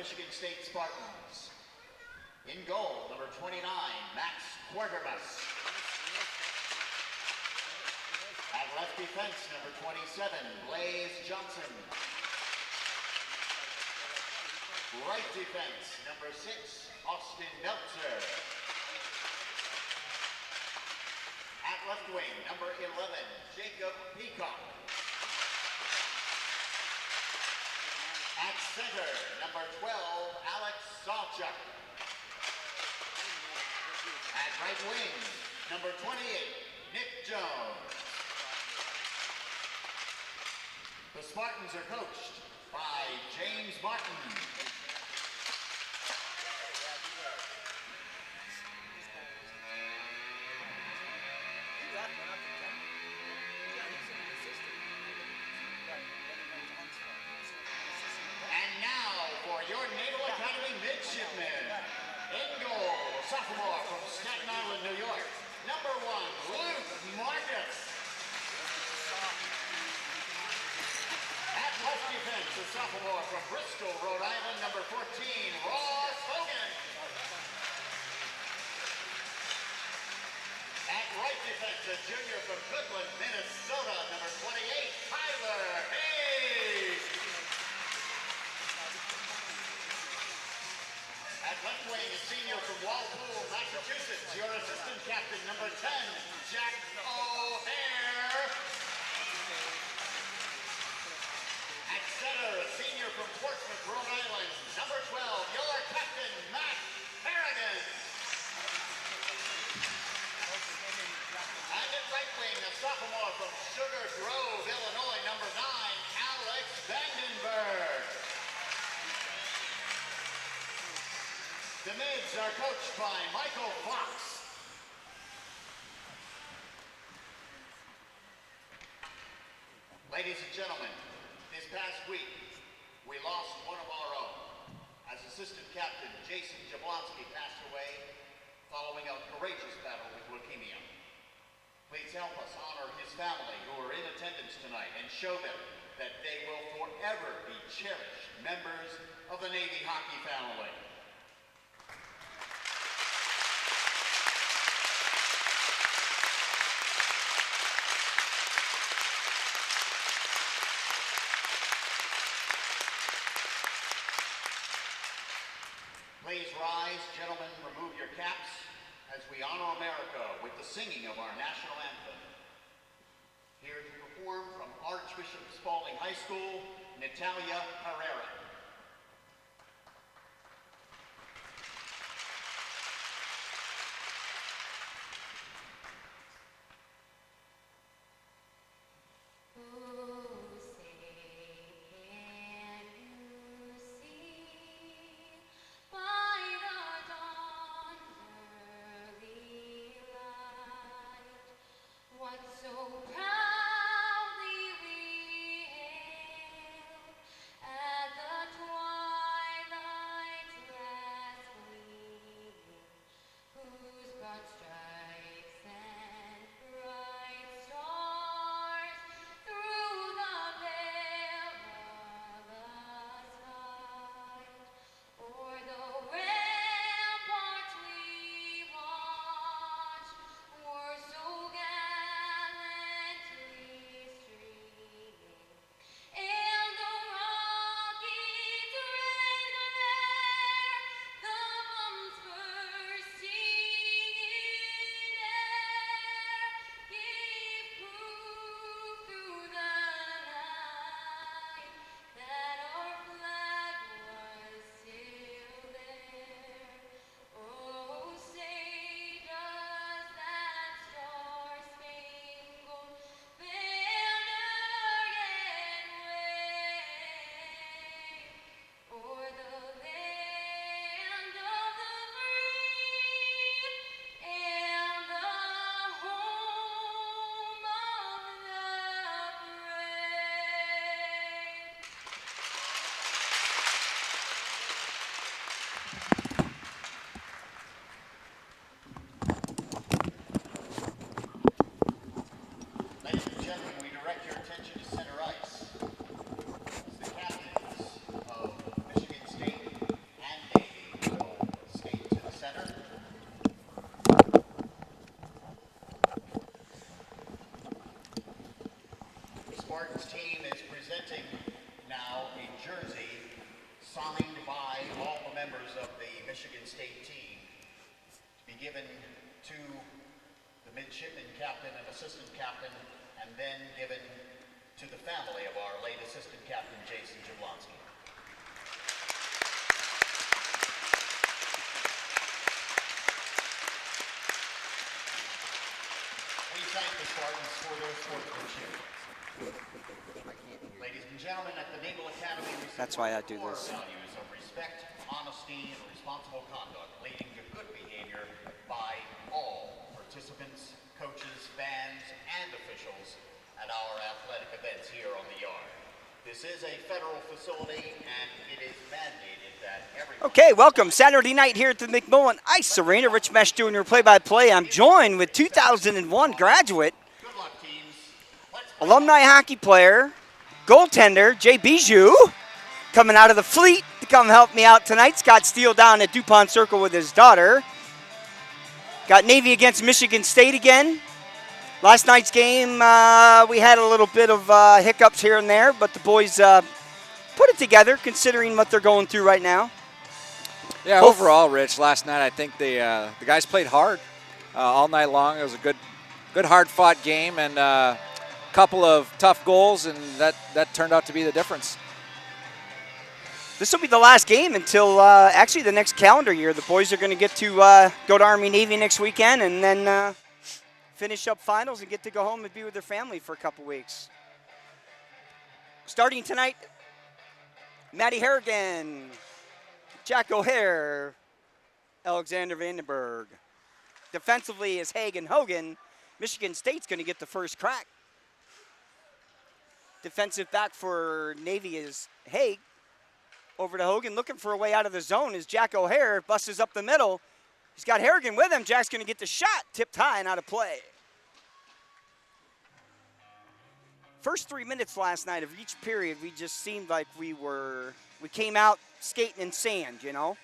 Michigan State Spartans. In goal, number 29, Max Quarterbus. At left defense, number 27, Blaze Johnson. Right defense, number 6, Austin Meltzer. At left wing, number 11, Jacob Peacock. At center, number 12, Alex Sawchuk. At right wing, number 28, Nick Jones. The Spartans are coached by James Martin. And now for your Naval Academy midshipmen. In goal, sophomore from Staten Island, New York, number 1, Luke Marcus. At left defense, a sophomore from Bristol, Rhode Island, number 14, Ross Hogan. At right defense, a junior from Goodland, Minnesota, number 28, Tyler Hayes. At left wing, a senior from Walpole, Massachusetts, your assistant captain, number 10, Jack O'Hare. At center, a senior from Portsmouth, Rhode Island, number 12, your captain, Matt Harrigan. And at right wing, a sophomore from Sugar Grove, Illinois, number 9, Alex Vandenberg. The mids are coached by Michael Fox. Ladies and gentlemen, this past week, we lost one of our own. As assistant captain, Jason Jablonski passed away following a courageous battle with leukemia. Please help us honor his family who are in attendance tonight and show them that they will forever be cherished members of the Navy hockey family. Please rise, gentlemen, remove your caps as we honor America with the singing of our national anthem. Here to perform from Archbishop Spalding High School, Natalia Herrera. Attention to center ice. As the captains of Michigan State Spartans team is presenting now a jersey signed by all the members of the Michigan State team to be given to the midshipman captain and assistant captain, and then given to the family of our late assistant captain, Jason Jablonski. We thank the Spartans for their sportsmanship. Ladies and gentlemen, at the Naval Academy, we That's why I do core this. values of respect, honesty, and responsible conduct, leading to good behavior by all participants, coaches, fans, and officials at our athletic events here on the yard. This is a federal facility, and it is mandated that everyone... Okay, welcome. Saturday night here at the McMillan Ice Arena. Rich Mesh doing your play-by-play. I'm joined with 2001 graduate, Good luck, teams. Let's alumni hockey player, goaltender, Jay Bijou, coming out of the fleet to come help me out tonight. Scott Steele down at DuPont Circle with his daughter. Got Navy against Michigan State again. Last night's game, we had a little bit of hiccups here and there, but the boys put it together considering what they're going through right now. Yeah, overall, Rich, last night I think the guys played hard all night long. It was a good hard-fought game and a couple of tough goals, and that turned out to be the difference. This will be the last game until actually the next calendar year. The boys are going to get to go to Army-Navy next weekend and then finish up finals and get to go home and be with their family for a couple weeks. Starting tonight, Maddie Harrigan, Jack O'Hare, Alexander Vandenberg. Defensively is Hagen Hogan. Michigan State's going to get the first crack. Defensive back for Navy is Haig. Over to Hogan, looking for a way out of the zone is Jack O'Hare. Busts up the middle. He's got Harrigan with him. Jack's going to get the shot. Tipped high and out of play. First 3 minutes last night of each period, we just seemed like we came out skating in sand, you know?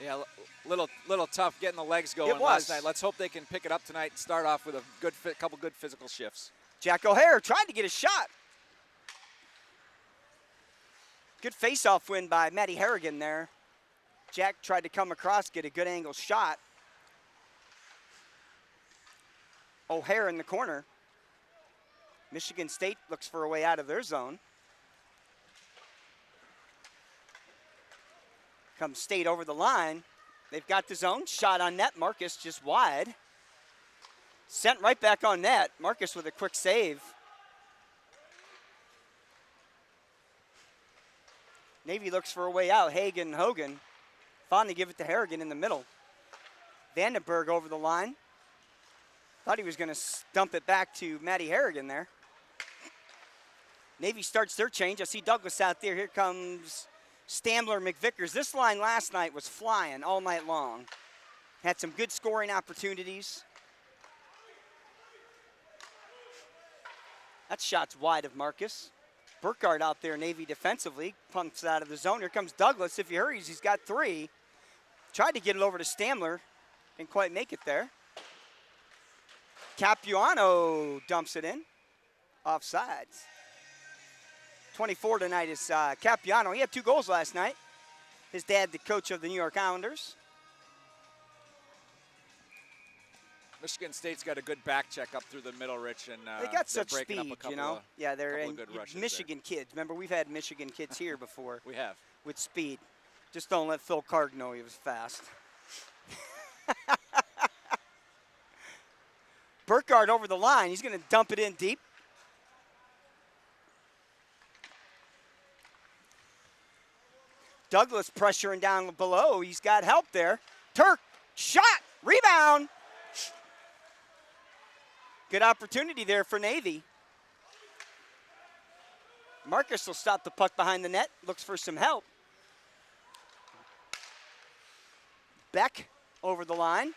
Yeah, little tough getting the legs going It was. last night. Let's hope they can pick it up tonight and start off with a couple good physical shifts. Jack O'Hare tried to get a shot. Good face-off win by Maddie Harrigan there. Jack tried to come across, get a good angle shot. O'Hare in the corner. Michigan State looks for a way out of their zone. Comes State over the line. They've got the zone. Shot on net. Marcus just wide. Sent right back on net. Marcus with a quick save. Navy looks for a way out. Hagen, Hogan. Finally give it to Harrigan in the middle. Vandenberg over the line. Thought he was going to dump it back to Maddie Harrigan there. Navy starts their change. I see Douglas out there. Here comes Stamler, McVickers. This line last night was flying all night long. Had some good scoring opportunities. That shot's wide of Marcus. Burkhardt out there, Navy defensively, pumps out of the zone. Here comes Douglas. If he hurries, he's got three. Tried to get it over to Stamler. Didn't quite make it there. Capuano dumps it in. Offsides. 24 tonight is Capuano. He had 2 goals last night. His dad, the coach of the New York Islanders. Michigan State's got a good back check up through the middle, Rich, and They got such breaking speed, up a couple you know. Yeah, they're couple in of good rushes Michigan kids. Remember, we've had Michigan kids here before We have. with speed. Just don't let Phil Carg know he was fast. Burkhardt over the line. He's going to dump it in deep. Douglas pressuring down below. He's got help there. Turk, shot, rebound. Good opportunity there for Navy. Marcus will stop the puck behind the net. Looks for some help. Beck over the line.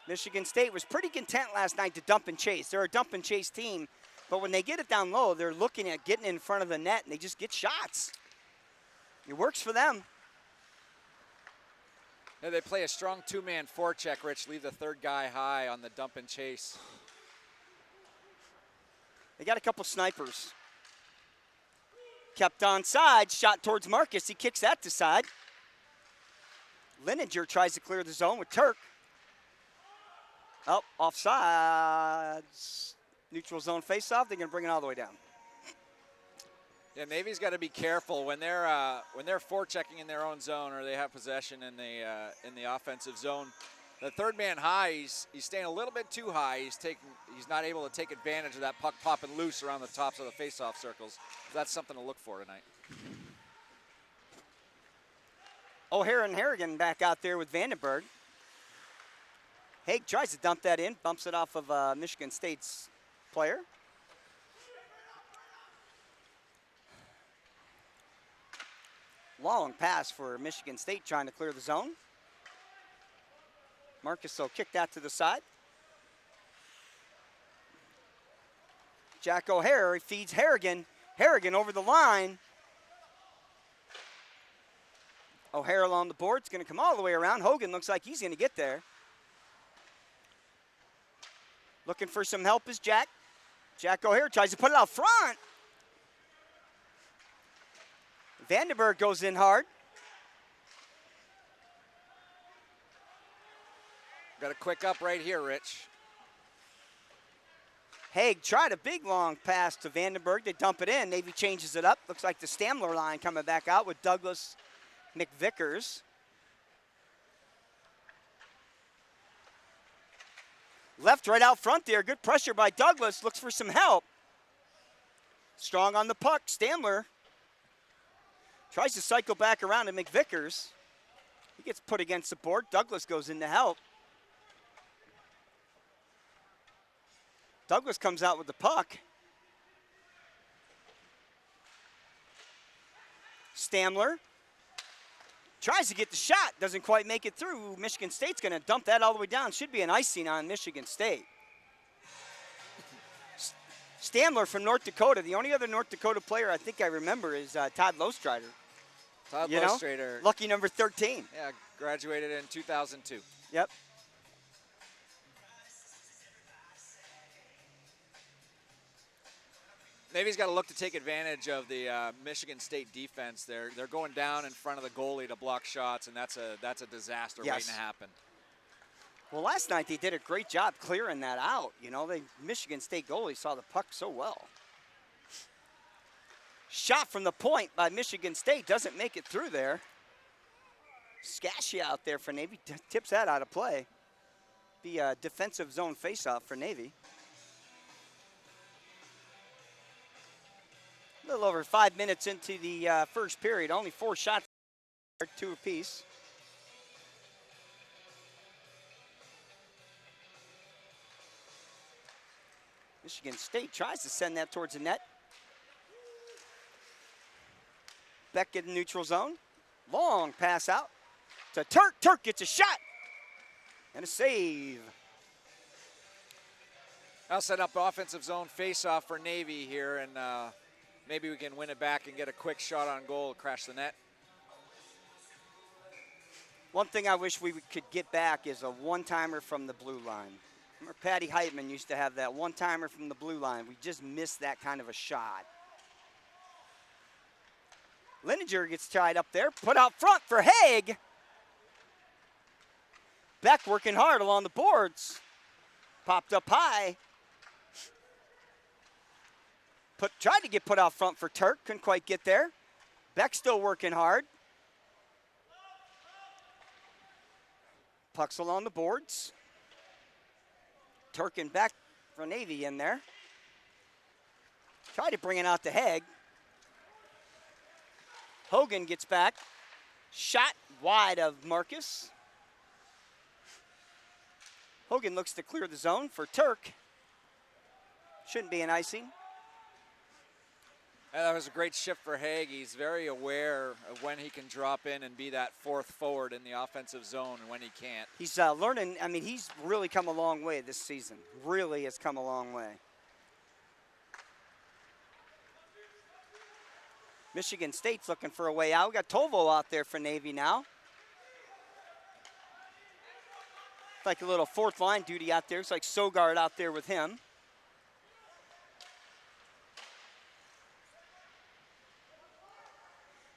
Michigan State was pretty content last night to dump and chase. They're a dump and chase team, but when they get it down low, they're looking at getting in front of the net, and they just get shots. It works for them. Yeah, they play a strong 2-man forecheck, Rich. Leave the third guy high on the dump and chase. They got a couple snipers. Kept onside, shot towards Marcus. He kicks that to side. Lininger tries to clear the zone with Turk. Oh, offside. Neutral zone faceoff. They're going to bring it all the way down. Yeah, Navy's got to be careful when they're forechecking in their own zone or they have possession in the offensive zone. The third man high, he's staying a little bit too high. He's not able to take advantage of that puck popping loose around the tops of the faceoff circles. So that's something to look for tonight. O'Hara and Harrigan back out there with Vandenberg. Haig tries to dump that in, bumps it off of Michigan State's player. Long pass for Michigan State trying to clear the zone. Marcus will kick that to the side. Jack O'Hara feeds Harrigan. Harrigan over the line. O'Hara along the board. It's going to come all the way around. Hogan looks like he's going to get there. Looking for some help is Jack. Jack O'Hara tries to put it out front. Vandenberg goes in hard. Got a quick up right here, Rich. Haig tried a big long pass to Vandenberg. They dump it in. Navy changes it up. Looks like the Stamler line coming back out with Douglas McVickers. Left right out front there. Good pressure by Douglas. Looks for some help. Strong on the puck. Stamler tries to cycle back around to McVickers. He gets put against the board. Douglas goes in to help. Douglas comes out with the puck. Stamler tries to get the shot. Doesn't quite make it through. Michigan State's going to dump that all the way down. Should be an icing on Michigan State. Stamler from North Dakota. The only other North Dakota player I think I remember is Todd Lostrider. Todd Lostrider. Lucky number 13. Yeah, graduated in 2002. Yep. Navy's got to look to take advantage of the Michigan State defense. They're going down in front of the goalie to block shots, and that's a disaster waiting to happen. Well, last night they did a great job clearing that out. You know, the Michigan State goalie saw the puck so well. Shot from the point by Michigan State doesn't make it through there. Scashy out there for Navy, tips that out of play. Be a defensive zone faceoff for Navy. A little over 5 minutes into the first period. Only 4 shots, 2 apiece. Michigan State tries to send that towards the net. Beck in the neutral zone. Long pass out to Turk. Turk gets a shot and a save. I'll set up offensive zone face-off for Navy here, and maybe we can win it back and get a quick shot on goal, crash the net. One thing I wish we could get back is a one-timer from the blue line. Remember Patty Heitman used to have that one-timer from the blue line. We just missed that kind of a shot. Lininger gets tied up there, put out front for Haig. Beck working hard along the boards. Popped up high. Tried to get put out front for Turk, couldn't quite get there. Beck still working hard. Puck's along the boards. Turk and Beck for Navy in there. Tried to bring it out to Haig. Hogan gets back. Shot wide of Marcus. Hogan looks to clear the zone for Turk. Shouldn't be an icing. That was a great shift for Haig. He's very aware of when he can drop in and be that fourth forward in the offensive zone and when he can't. He's learning. I mean, he's really come a long way this season. Really has come a long way. Michigan State's looking for a way out. We got Tovo out there for Navy now. Like a little fourth line duty out there. It's like Sogard out there with him.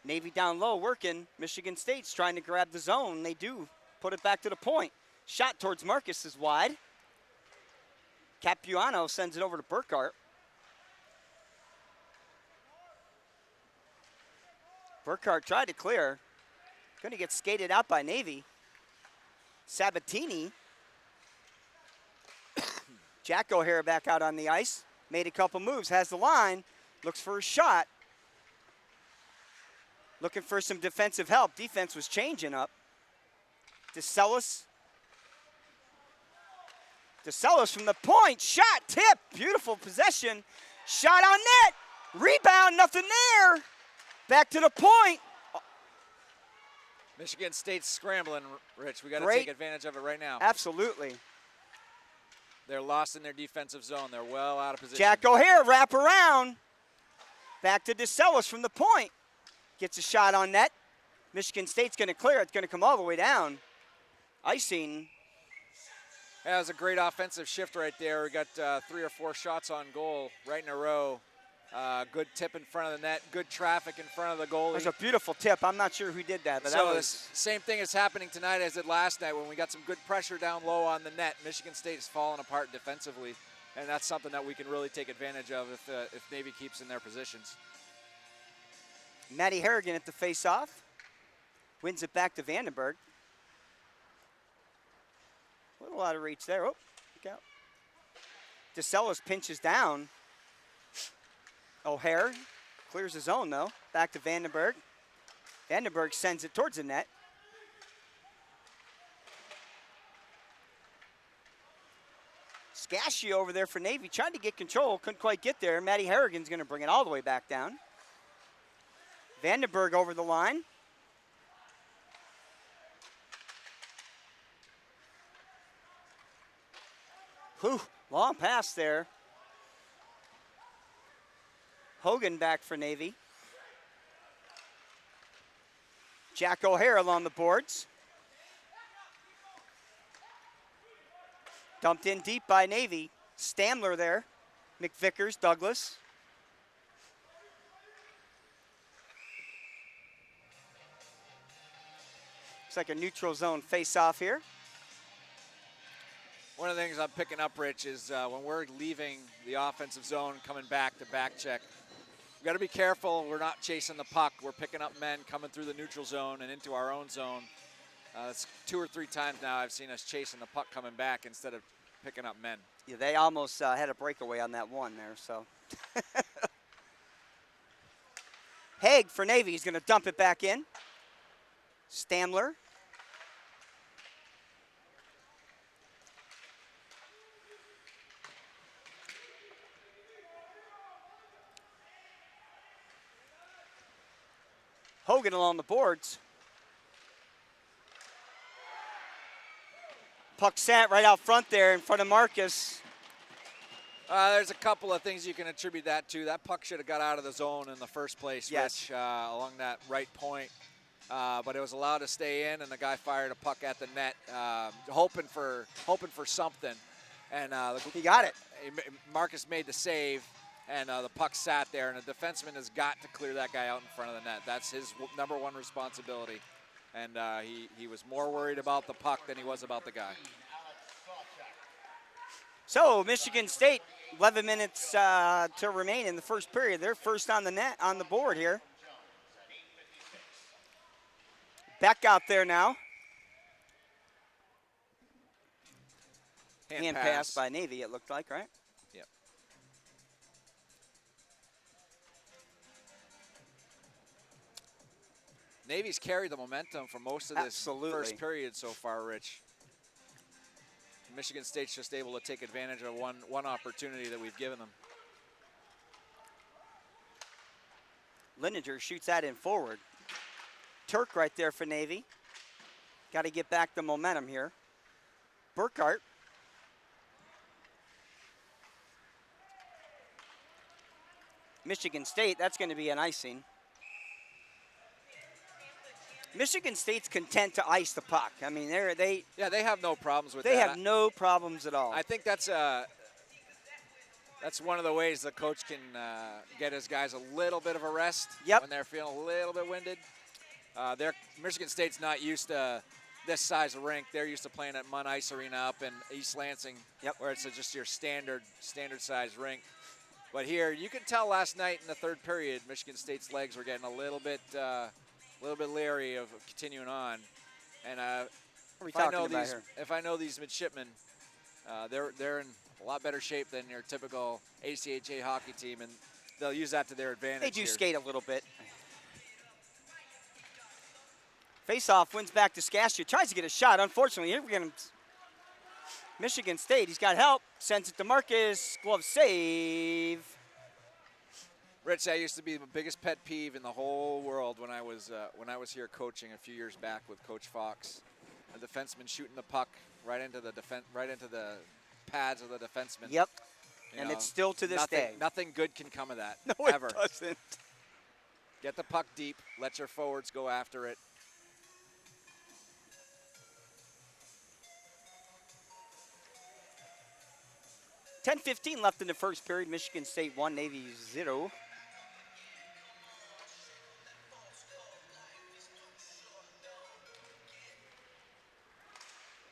Navy down low working. Michigan State's trying to grab the zone. They do put it back to the point. Shot towards Marcus is wide. Capuano sends it over to Burkhart. Burkhart tried to clear. Going to get skated out by Navy. Sabatini. Jack O'Hare back out on the ice. Made a couple moves. Has the line. Looks for a shot. Looking for some defensive help. Defense was changing up. DeCellis. DeCellis from the point. Shot, tip. Beautiful possession. Shot on net. Rebound, nothing there. Back to the point. Michigan State's scrambling, Rich. We got to Great. take advantage of it right now. Absolutely. They're lost in their defensive zone. They're well out of position. Jack O'Hare wrap around. Back to DeCellis from the point. Gets a shot on net. Michigan State's going to clear. It's going to come all the way down. Icing. That was a great offensive shift right there. We got 3 or 4 shots on goal right in a row. Good tip in front of the net. Good traffic in front of the goalie. It was a beautiful tip. I'm not sure who did that, but So that the was same thing is happening tonight as it last night when we got some good pressure down low on the net. Michigan State is falling apart defensively, and that's something that we can really take advantage of if Navy keeps in their positions. Matty Harrigan at the face-off. Wins it back to Vandenberg. A little out of reach there. Oh, look out. DeCellis pinches down. O'Hare clears his own, though. Back to Vandenberg. Vandenberg sends it towards the net. Scasci over there for Navy. Tried to get control. Couldn't quite get there. Matty Harrigan's going to bring it all the way back down. Vandenberg over the line. Whew, long pass there. Hogan back for Navy. Jack O'Hare along the boards. Dumped in deep by Navy. Stamler there. McVickers, Douglas. Looks like a neutral zone face-off here. One of the things I'm picking up, Rich, is when we're leaving the offensive zone, coming back to back check, we've got to be careful we're not chasing the puck. We're picking up men coming through the neutral zone and into our own zone. It's 2 or 3 times now I've seen us chasing the puck coming back instead of picking up men. Yeah, they almost had a breakaway on that one there, so. Haig for Navy. He's going to dump it back in. Stamler. Hogan along the boards. Puck sat right out front there in front of Marcus. There's a couple of things you can attribute that to. That puck should have got out of the zone in the first place, Yes. Rich, along that right point. But it was allowed to stay in, and the guy fired a puck at the net, hoping for something. And He got it. Marcus made the save, and the puck sat there, and a defenseman has got to clear that guy out in front of the net. That's his number one responsibility. And he was more worried about the puck than he was about the guy. So Michigan State, 11 minutes to remain in the first period. They're first on the net, on the board here. Beck out there now. Hand pass by Navy, it looked like, right? Yep. Navy's carried the momentum for most of this Absolutely. first period so far, Rich. Michigan State's just able to take advantage of one opportunity that we've given them. Lininger shoots that in forward. Turk right there for Navy. Got to get back the momentum here. Burkhart. Michigan State, that's going to be an icing. Michigan State's content to ice the puck. I mean, they Yeah, they have no problems with they that. have no problems at all. I think that's That's one of the ways the coach can get his guys a little bit of a rest Yep. when they're feeling a little bit winded. Michigan State's not used to this size of rink. They're used to playing at Munn Ice Arena up in East Lansing, where it's just your standard size rink. But here, you can tell last night in the third period, Michigan State's legs were getting a little bit leery of continuing on. And if I know these midshipmen, they're in a lot better shape than your typical ACHA hockey team, and they'll use that to their advantage. They do here. skate a little bit. Face-off wins back to Scassia. Tries to get a shot. Unfortunately, here we're getting Michigan State. He's got help. Sends it to Marcus. Glove save. Rich, that used to be the biggest pet peeve in the whole world when I was here coaching a few years back with Coach Fox. A defenseman shooting the puck right into the pads of the defenseman. Yep. And it's still to this day. Nothing good can come of that. No, ever. It doesn't. Get the puck deep. Let your forwards go after it. $10:15 left in the first period. Michigan State 1, Navy 0.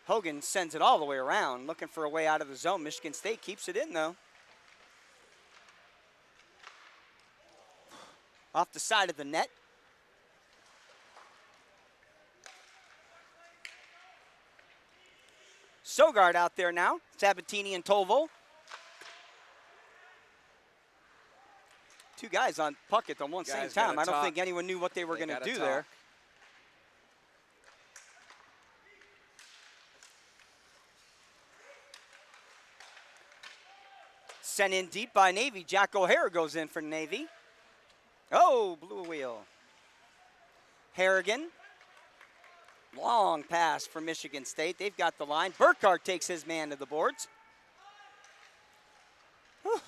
Hogan sends it all the way around, looking for a way out of the zone. Michigan State keeps it in, though. Off the side of the net. Sogard out there now. Sabatini and Tovo. Two guys on puck at the same time. I don't think anyone knew what they were going to do there. Sent in deep by Navy. Jack O'Hara goes in for Navy. Oh, blew a wheel. Harrigan. Long pass for Michigan State. They've got the line. Burkhardt takes his man to the boards. Whew.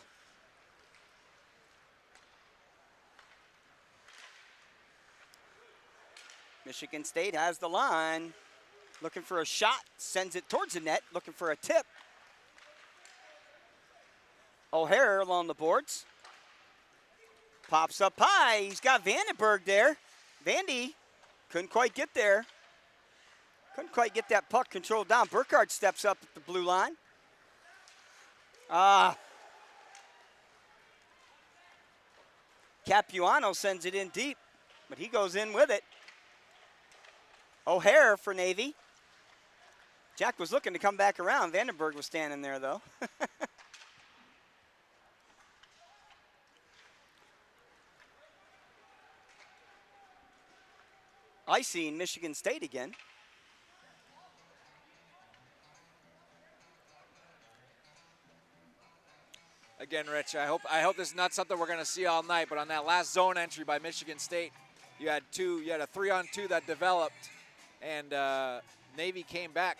Michigan State has the line. Looking for a shot. Sends it towards the net. Looking for a tip. O'Hara along the boards. Pops up high. He's got Vandenberg there. Vandy couldn't quite get there. Couldn't quite get that puck controlled down. Burkhardt steps up at the blue line. Capuano sends it in deep, but he goes in with it. O'Hara for Navy. Jack was looking to come back around. Vandenberg was standing there, though. Icing Michigan State again. Again, Rich, I hope this is not something we're going to see all night, but on that last zone entry by Michigan State, you had a 3-on-2 that developed, and Navy came back,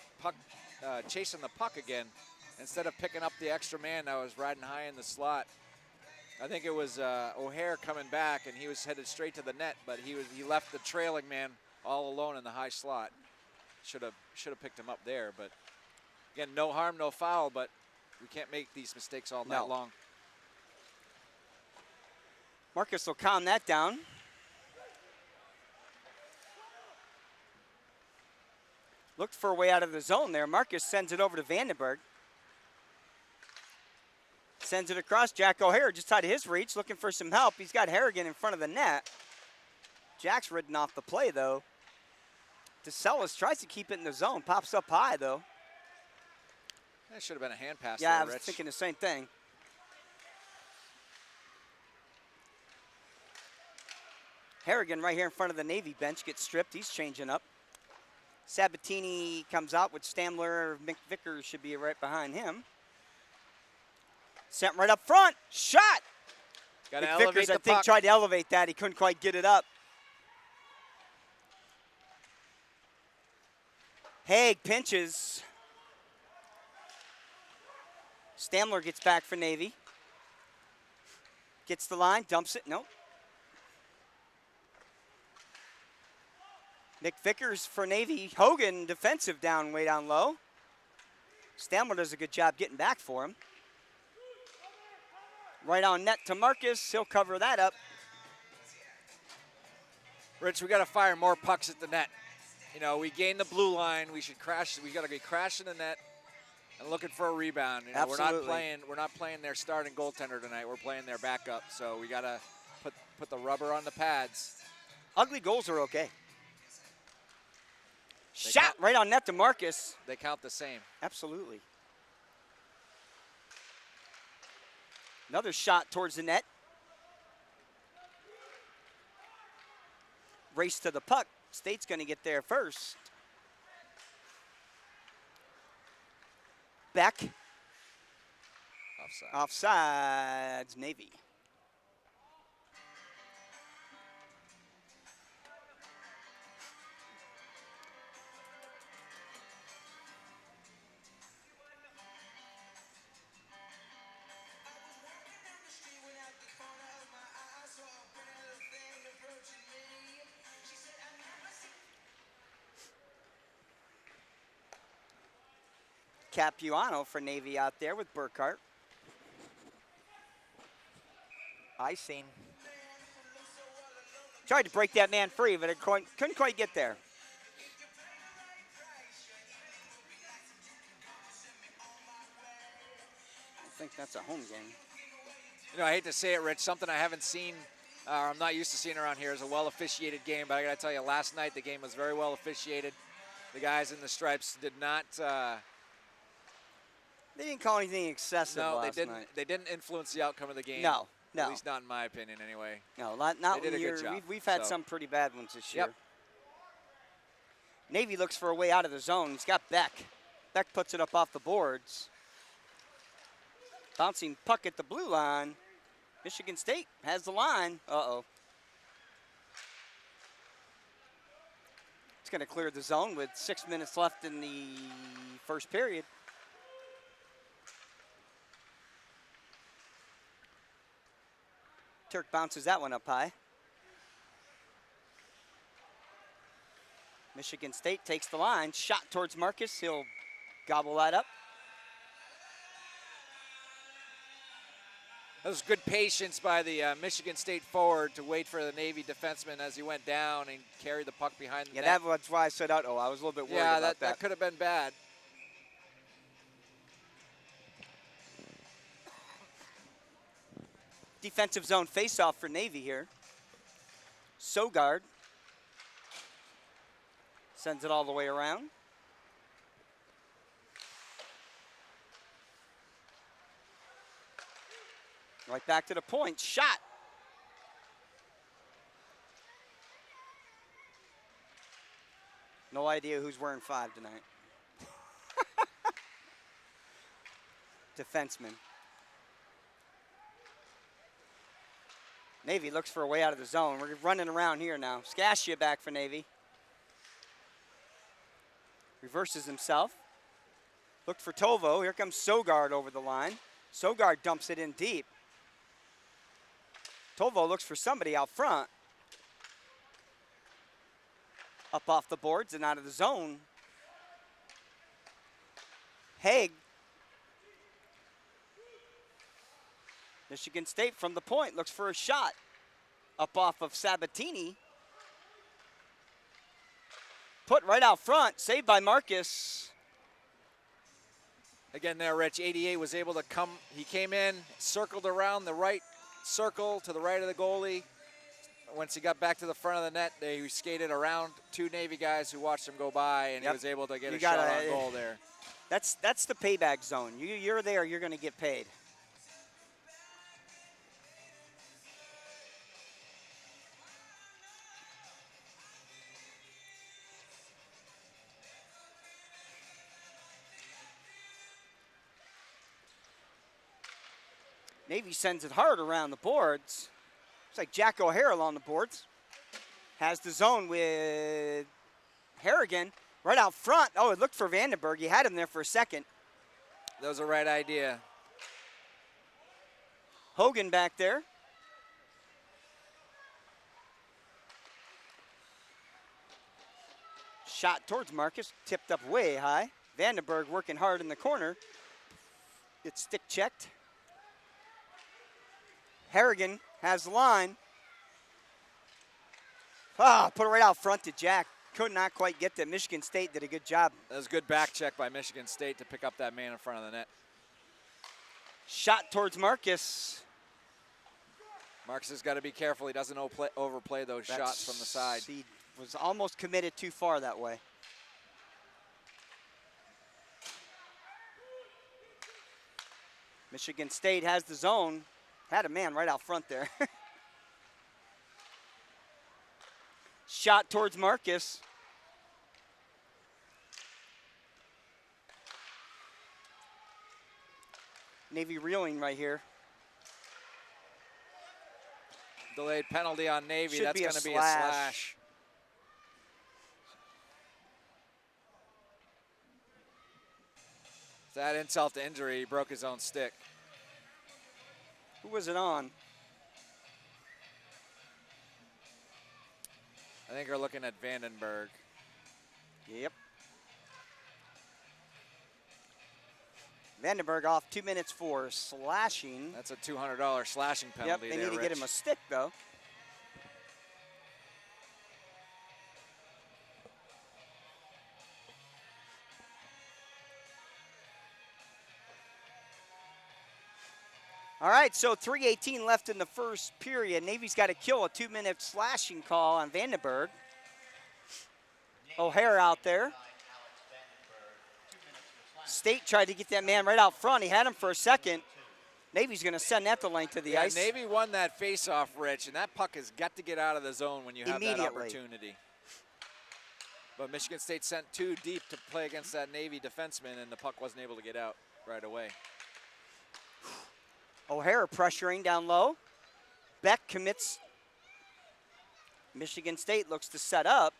chasing the puck again, instead of picking up the extra man that was riding high in the slot. I think it was O'Hara coming back, and he was headed straight to the net, but he left the trailing man all alone in the high slot. Should have picked him up there, but again, no harm, no foul, but we can't make these mistakes all night long. Marcus will calm that down. Looked for a way out of the zone there. Marcus sends it over to Vandenberg. Sends it across. Jack O'Hara just out of his reach, looking for some help. He's got Harrigan in front of the net. Jack's ridden off the play, though. DeSellis tries to keep it in the zone. Pops up high, though. That should have been a hand pass Yeah, there, I was Rich. thinking the same thing. Harrigan right here in front of the Navy bench gets stripped. He's changing up. Sabatini comes out with Stamler. Mick Vickers should be right behind him. Sent right up front. Shot! Got to Mick elevate Vickers, the I think, puck. tried to elevate that. He couldn't quite get it up. Haig pinches. Stamler gets back for Navy. Gets the line, dumps it. Nope. Nick Vickers for Navy. Hogan defensive down, way down low. Stamler does a good job getting back for him. Right on net to Marcus. He'll cover that up. Rich, we got to fire more pucks at the net. You know, we gained the blue line. We should crash. We got to be crashing the net and looking for a rebound. You know, Absolutely. we're not playing their starting goaltender tonight. We're playing their backup. So we got to put the rubber on the pads. Ugly goals are okay. Shot right on net to Marcus. They count the same. Absolutely. Another shot towards the net. Race to the puck. State's going to get there first. Beck. Offside. Offsides, Navy. Capuano for Navy out there with Burkhart. Icing. Tried to break that man free, but it couldn't quite get there. I think that's a home game. You know, I hate to say it, Rich, something I haven't seen, or I'm not used to seeing around here, is a well-officiated game. But I got to tell you, last night the game was very well officiated. The guys in the stripes did not. They didn't call anything excessive last night. They didn't influence the outcome of the game. No. At least not in my opinion, anyway. No, not they did a year. good job. We've had some pretty bad ones this year. Yep. Navy looks for a way out of the zone. He's got Beck. Beck puts it up off the boards. Bouncing puck at the blue line. Michigan State has the line. Uh-oh. It's going to clear the zone with 6 minutes left in the first period. Turk bounces that one up high. Michigan State takes the line. Shot towards Marcus. He'll gobble that up. That was good patience by the Michigan State forward to wait for the Navy defenseman as he went down and carried the puck behind the net. Yeah, that's why I said, uh-oh. I was a little bit worried about that. That could have been bad. Defensive zone faceoff for Navy here. Sogard sends it all the way around. Right back to the point. Shot. No idea who's wearing 5 tonight. Defenseman. Navy looks for a way out of the zone. We're running around here now. Scasia back for Navy. Reverses himself. Looked for Tovo. Here comes Sogard over the line. Sogard dumps it in deep. Tovo looks for somebody out front. Up off the boards and out of the zone. Haig. Michigan State from the point looks for a shot. Up off of Sabatini. Put right out front. Saved by Marcus. Again there, Rich, 88 was able to come. He came in, circled around the right circle to the right of the goalie. Once he got back to the front of the net, they skated around 2 Navy guys who watched him go by, and he was able to get a shot on goal there. That's the payback zone. You're there, you're going to get paid. Navy sends it hard around the boards. Looks like Jack O'Hara on the boards. Has the zone with Harrigan right out front. Oh, it looked for Vandenberg. He had him there for a second. That was the right idea. Hogan back there. Shot towards Marcus, tipped up way high. Vandenberg working hard in the corner. It's stick checked. Harrigan has the line. Ah, put it right out front to Jack. Could not quite get that. Michigan State did a good job. That was a good back check by Michigan State to pick up that man in front of the net. Shot towards Marcus. Marcus has got to be careful. He doesn't overplay those shots from the side. He was almost committed too far that way. Michigan State has the zone. Had a man right out front there. Shot towards Marcus. Navy reeling right here. Delayed penalty on Navy. Should That's be a going to be a slash. slash. Is that insult to injury? He broke his own stick. Who was it on? I think we're looking at Vandenberg. Yep. Vandenberg off 2 minutes for slashing. That's a $200 slashing Yep, penalty. they there, need to get Rich. him a stick, though. All right, so 3:18 left in the first period. Navy's got to kill a 2-minute slashing call on Vandenberg. O'Hare out there. State tried to get that man right out front. He had him for a second. Navy's going to send that the length of the ice. Navy won that face-off, Rich, and that puck has got to get out of the zone when you have that Immediately. opportunity. But Michigan State sent too deep to play against that Navy defenseman, and the puck wasn't able to get out right away. O'Hare pressuring down low. Beck commits. Michigan State looks to set up.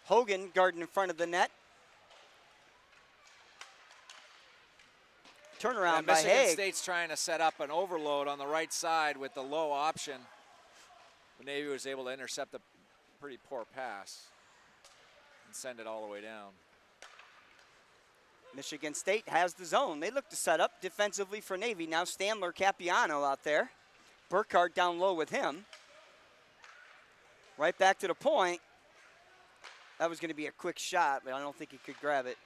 Hogan guarding in front of the net. Turnaround by Michigan Haig. State's trying to set up an overload on the right side with the low option. The Navy was able to intercept a pretty poor pass and send it all the way down. Michigan State has the zone. They look to set up defensively for Navy. Now Standler Capiano out there. Burkhardt down low with him. Right back to the point. That was going to be a quick shot, but I don't think he could grab it.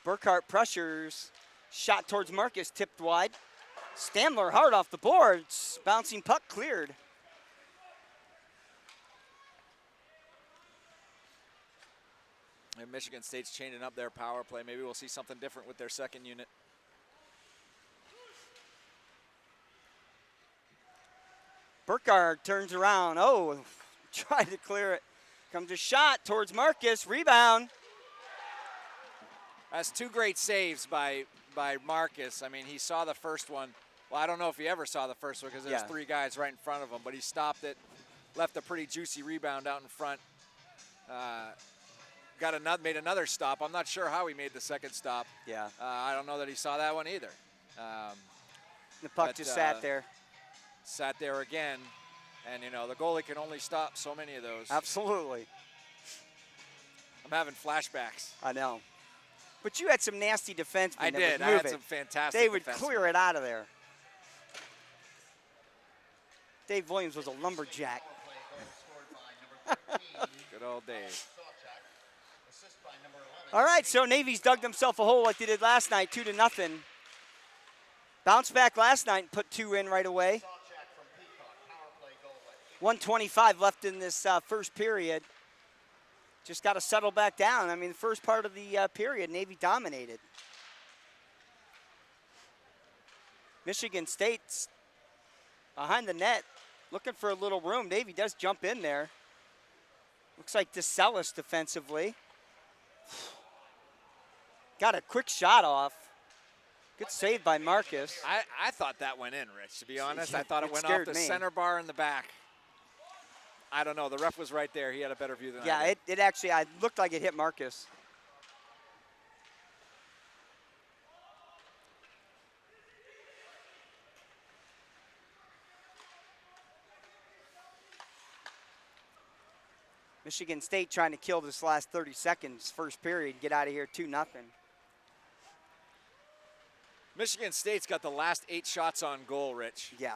Burkhardt pressures. Shot towards Marcus, tipped wide. Standler hard off the boards. Bouncing puck cleared. And Michigan State's changing up their power play. Maybe we'll see something different with their second unit. Burkhardt turns around. Oh, tried to clear it. Comes a shot towards Marcus. Rebound. That's two great saves by Marcus. I mean, he saw the first one. Well, I don't know if he ever saw the first one because there's three guys right in front of him, but he stopped it, left a pretty juicy rebound out in front. Made another stop. I'm not sure how he made the second stop. Yeah. I don't know that he saw that one either. The puck just sat there. Sat there again. And, you know, the goalie can only stop so many of those. Absolutely. I'm having flashbacks. I know. But you had some nasty defensemen. I that did. would I move had it. some fantastic They would defensemen. clear it out of there. Dave Williams was a lumberjack. Good old Dave. All right, so Navy's dug themselves a hole like they did last night, 2-0. Bounced back last night and put 2 in right away. 1:25 left in this first period. Just got to settle back down. I mean, the first part of the period, Navy dominated. Michigan State's behind the net, looking for a little room. Navy does jump in there. Looks like DeSellis defensively. Got a quick shot off. Good save by Marcus. I thought that went in, Rich, to be honest. I Yeah, thought it it went off scared the me. center bar in the back. I don't know. The ref was right there. He had a better view than I Yeah, did. it actually looked like it hit Marcus. Michigan State trying to kill this last 30 seconds, first period, get out of here 2-0. Michigan State's got the last 8 shots on goal, Rich. Yeah.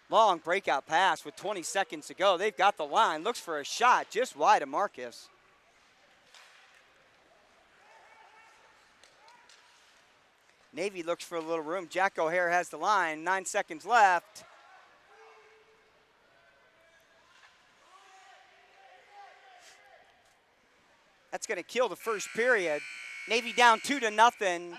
Long breakout pass with 20 seconds to go. They've got the line. Looks for a shot just wide of Marcus. Navy looks for a little room. Jack O'Hare has the line. 9 seconds left. That's going to kill the first period. Navy down 2-0.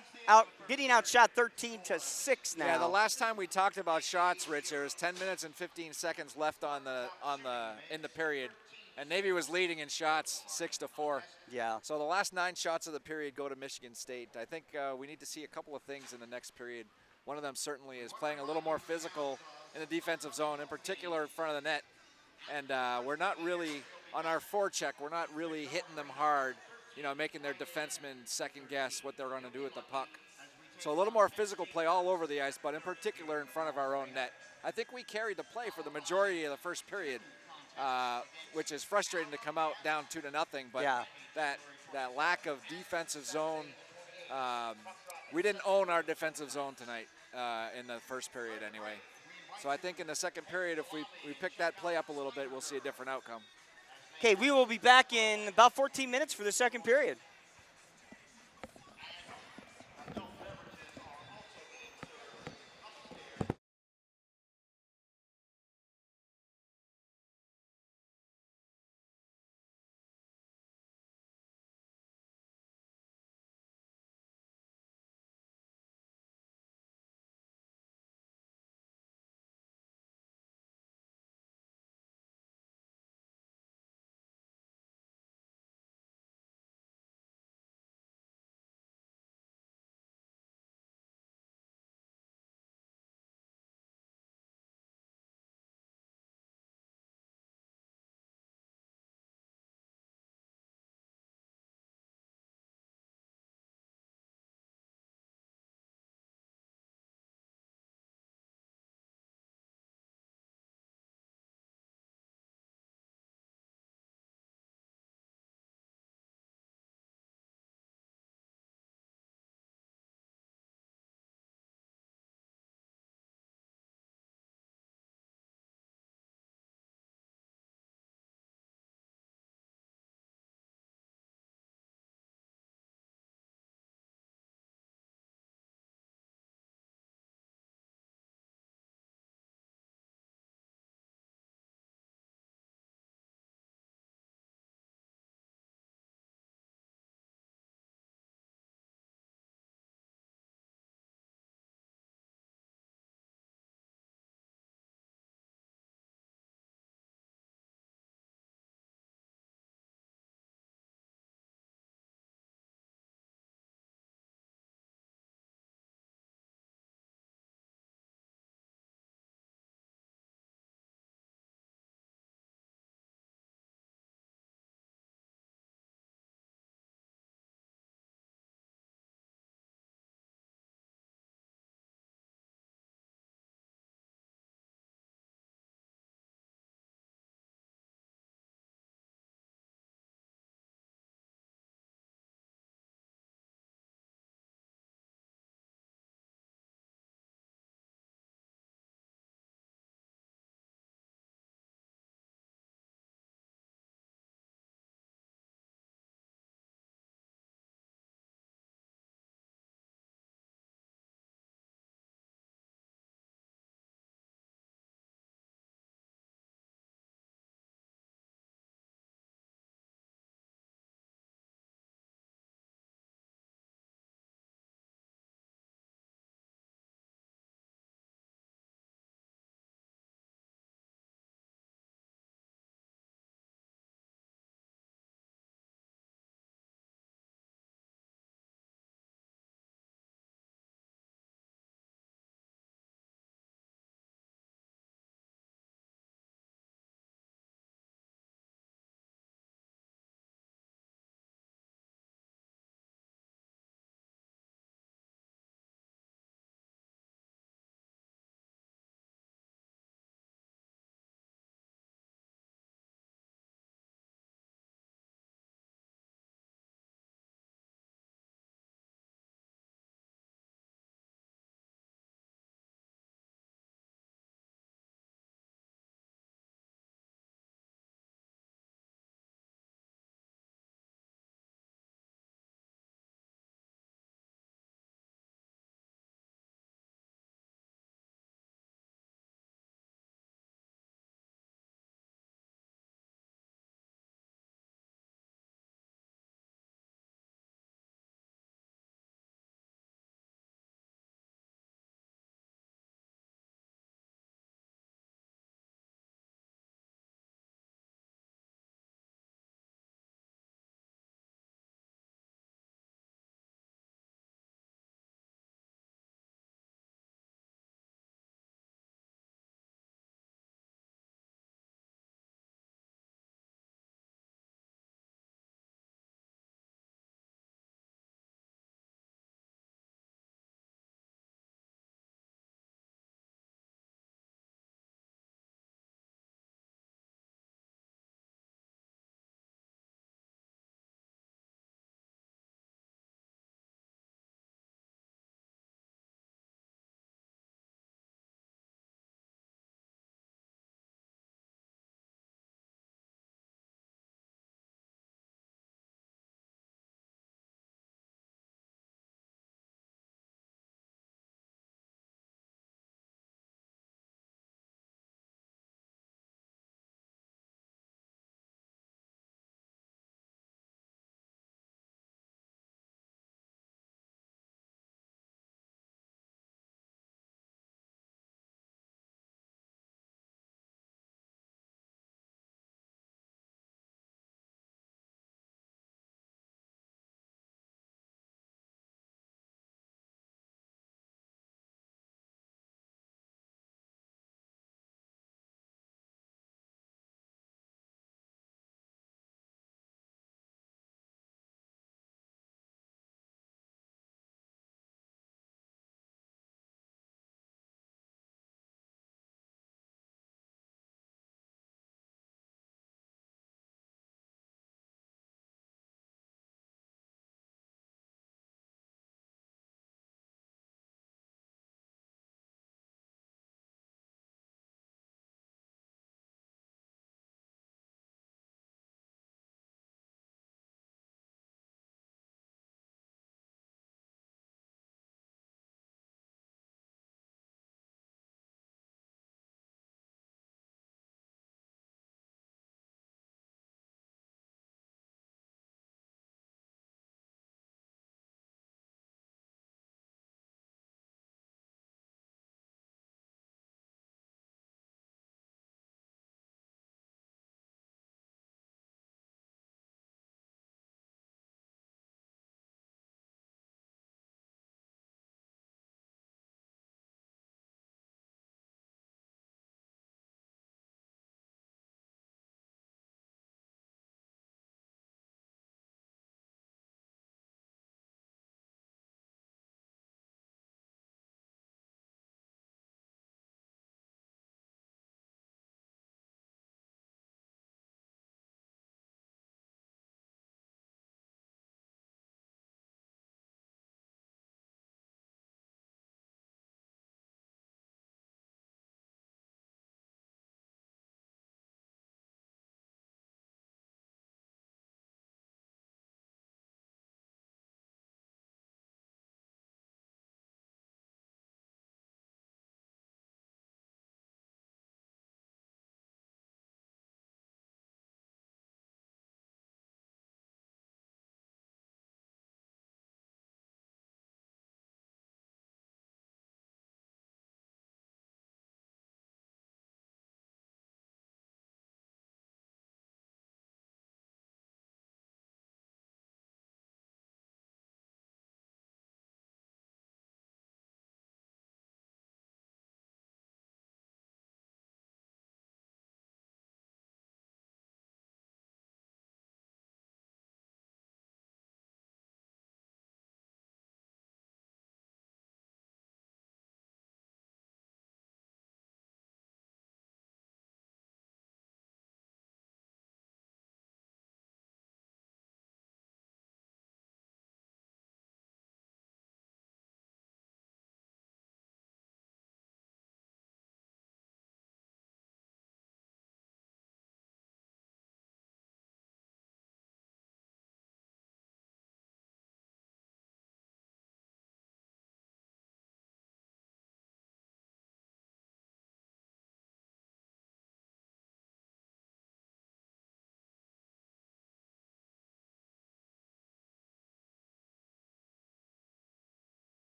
Getting outshot 13-6 now. Yeah, the last time we talked about shots, Rich, there was 10 minutes and 15 seconds left in the period, and Navy was leading in shots 6-4. Yeah. So the last 9 shots of the period go to Michigan State. I think we need to see a couple of things in the next period. One of them certainly is playing a little more physical in the defensive zone, in particular in front of the net. And we're not really, on our forecheck, we're not really hitting them hard, making their defensemen second guess what they're going to do with the puck. So a little more physical play all over the ice, but in particular in front of our own net. I think we carried the play for the majority of the first period, which is frustrating to come out down 2-0. But yeah. that lack of defensive zone, we didn't own our defensive zone tonight in the first period anyway. So I think in the second period, if we pick that play up a little bit, we'll see a different outcome. Okay, we will be back in about 14 minutes for the second period.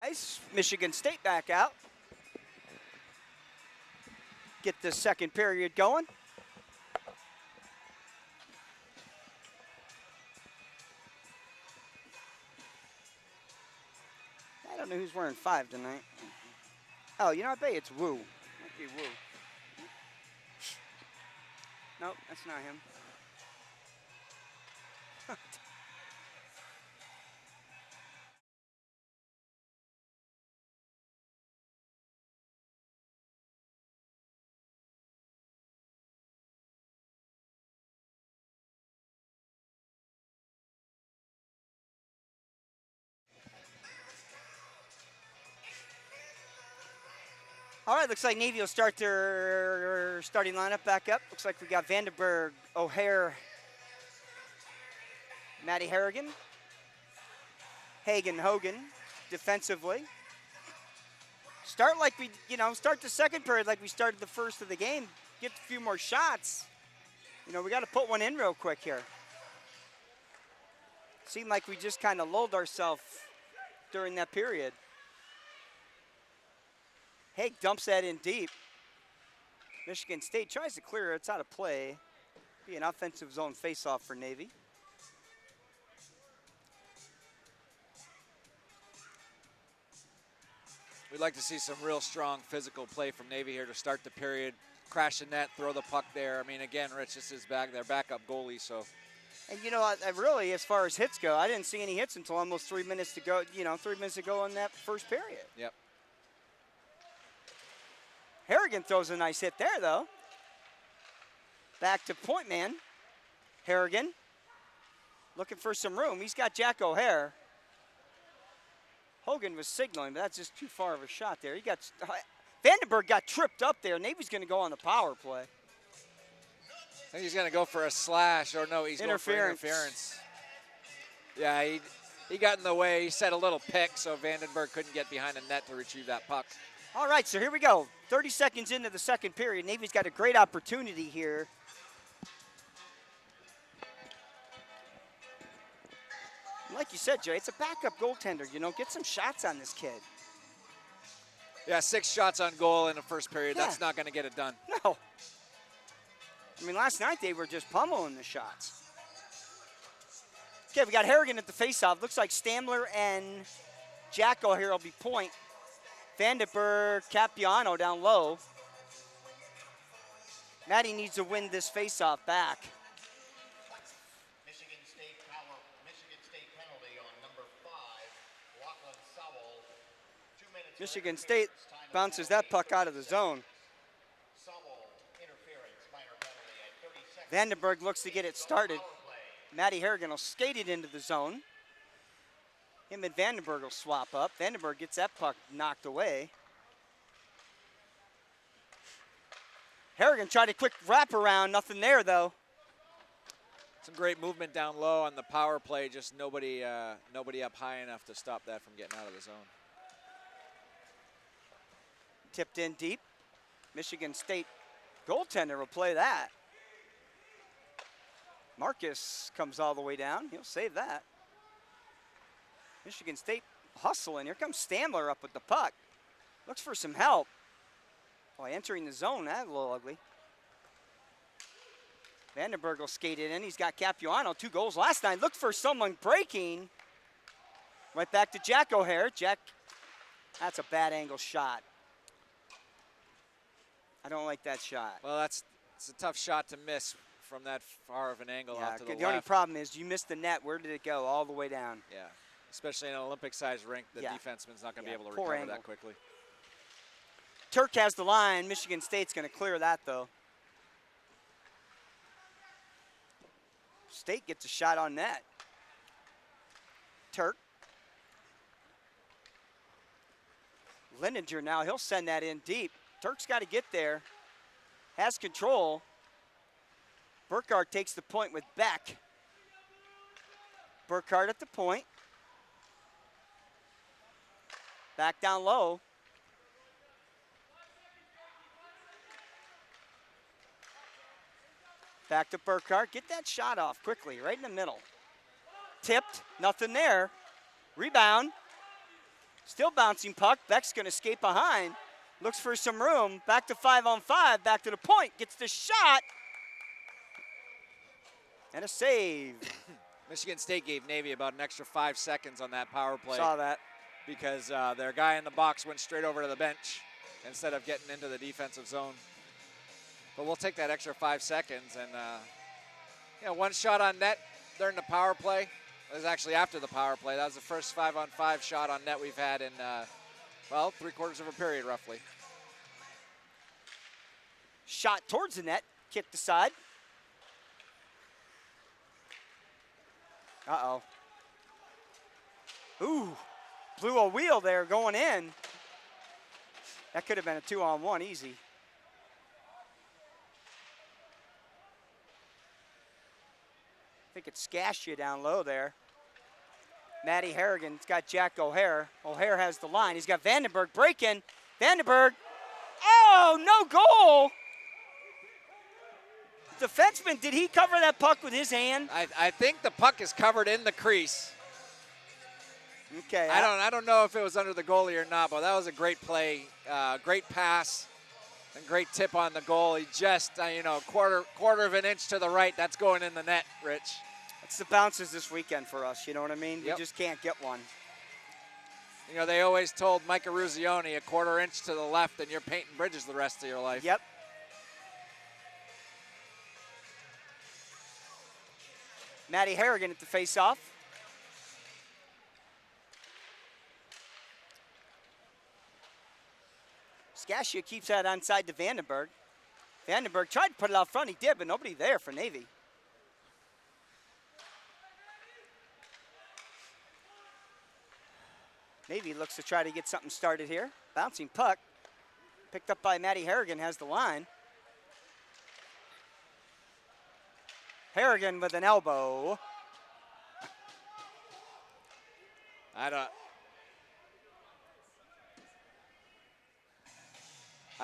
Nice. Michigan State back out. Get the second period going. I don't know who's wearing 5 tonight. Oh, you know, I bet it's Wu. Might be Wu. Nope, that's not him. All right, looks like Navy will start their starting lineup back up. Looks like we got Vandenberg, O'Hare, Maddie Harrigan, Hagen, Hogan defensively. Start like we, start the second period like we started the first of the game. Get a few more shots. We got to put one in real quick here. Seemed like we just kind of lulled ourselves during that period. Haig dumps that in deep. Michigan State tries to clear it. It's out of play. Be an offensive zone faceoff for Navy. We'd like to see some real strong physical play from Navy here to start the period. Crash the net, throw the puck there. I mean, again, Rich, this is their backup goalie, so. And I really, as far as hits go, I didn't see any hits until almost 3 minutes to go, 3 minutes ago in that first period. Yep. Harrigan throws a nice hit there, though. Back to point man. Harrigan looking for some room. He's got Jack O'Hare. Hogan was signaling, but that's just too far of a shot there. Vandenberg got tripped up there. Navy's going to go on the power play. I think he's going to go for a slash, or no, he's going for interference. Yeah, he got in the way. He set a little pick, so Vandenberg couldn't get behind the net to retrieve that puck. All right, so here we go. 30 seconds into the second period. Navy's got a great opportunity here. Like you said, Jay, it's a backup goaltender. Get some shots on this kid. Yeah, 6 shots on goal in the first period. Yeah. That's not going to get it done. No. I mean, last night they were just pummeling the shots. Okay, we got Harrigan at the faceoff. Looks like Stamler and Jack O'Hare will be point. Vandenberg, Capiano down low. Maddie needs to win this faceoff back. Michigan State penalty on number 5, Lachlan Sowell. 2 minutes. Michigan State bounces that puck out of the zone. Sowell interference, minor penalty at 30 seconds. Vandenberg looks to get it started. Maddie Harrigan will skate it into the zone. Him and Vandenberg will swap up. Vandenberg gets that puck knocked away. Harrigan tried a quick wraparound. Nothing there, though. Some great movement down low on the power play. Just nobody up high enough to stop that from getting out of the zone. Tipped in deep. Michigan State goaltender will play that. Marcus comes all the way down. He'll save that. Michigan State hustling. Here comes Stamler up with the puck. Looks for some help. Boy, entering the zone, that's a little ugly. Vandenberg will skate it in. He's got Capuano, 2 goals last night. Looked for someone breaking. Right back to Jack O'Hare. Jack, that's a bad angle shot. I don't like that shot. Well, it's a tough shot to miss from that far of an angle out to the left. The only problem is you missed the net. Where did it go? All the way down. Yeah. Especially in an Olympic-sized rink, the defenseman's not going to be able to recover that quickly. Turk has the line. Michigan State's going to clear that, though. State gets a shot on net. Turk. Lindinger now, he'll send that in deep. Turk's got to get there. Has control. Burkhardt takes the point with Beck. Burkhardt at the point. Back down low. Back to Burkhardt. Get that shot off quickly, right in the middle. Tipped, nothing there. Rebound. Still bouncing puck. Beck's going to skate behind. Looks for some room. Back to 5-on-5. Back to the point. Gets the shot. And a save. Michigan State gave Navy about an extra 5 seconds on that power play. Saw that. Because their guy in the box went straight over to the bench instead of getting into the defensive zone. But we'll take that extra 5 seconds. And, one shot on net during the power play. It was actually after the power play. That was the first 5-on-5 shot on net we've had in, 3/4 of a period, roughly. Shot towards the net. Kicked aside. Uh-oh. Ooh. Blew a wheel there going in. That could have been a 2-on-1 easy. I think it scashed you down low there. Matty Harrigan's got Jack O'Hare. O'Hare has the line. He's got Vandenberg breaking. Vandenberg. Oh, no goal. Defenseman, did he cover that puck with his hand? I think the puck is covered in the crease. Okay. I don't know if it was under the goalie or not, but that was a great play, great pass, and great tip on the goal. He just, quarter of an inch to the right. That's going in the net, Rich. It's the bounces this weekend for us, you know what I mean? Yep. We just can't get one. They always told Micah Ruzioni, a quarter inch to the left and you're painting bridges the rest of your life. Yep. Matty Harrigan at the face-off. Scasia keeps that onside to Vandenberg. Vandenberg tried to put it out front. He did, but nobody there for Navy. Navy looks to try to get something started here. Bouncing puck. Picked up by Matty Harrigan, has the line. Harrigan with an elbow. I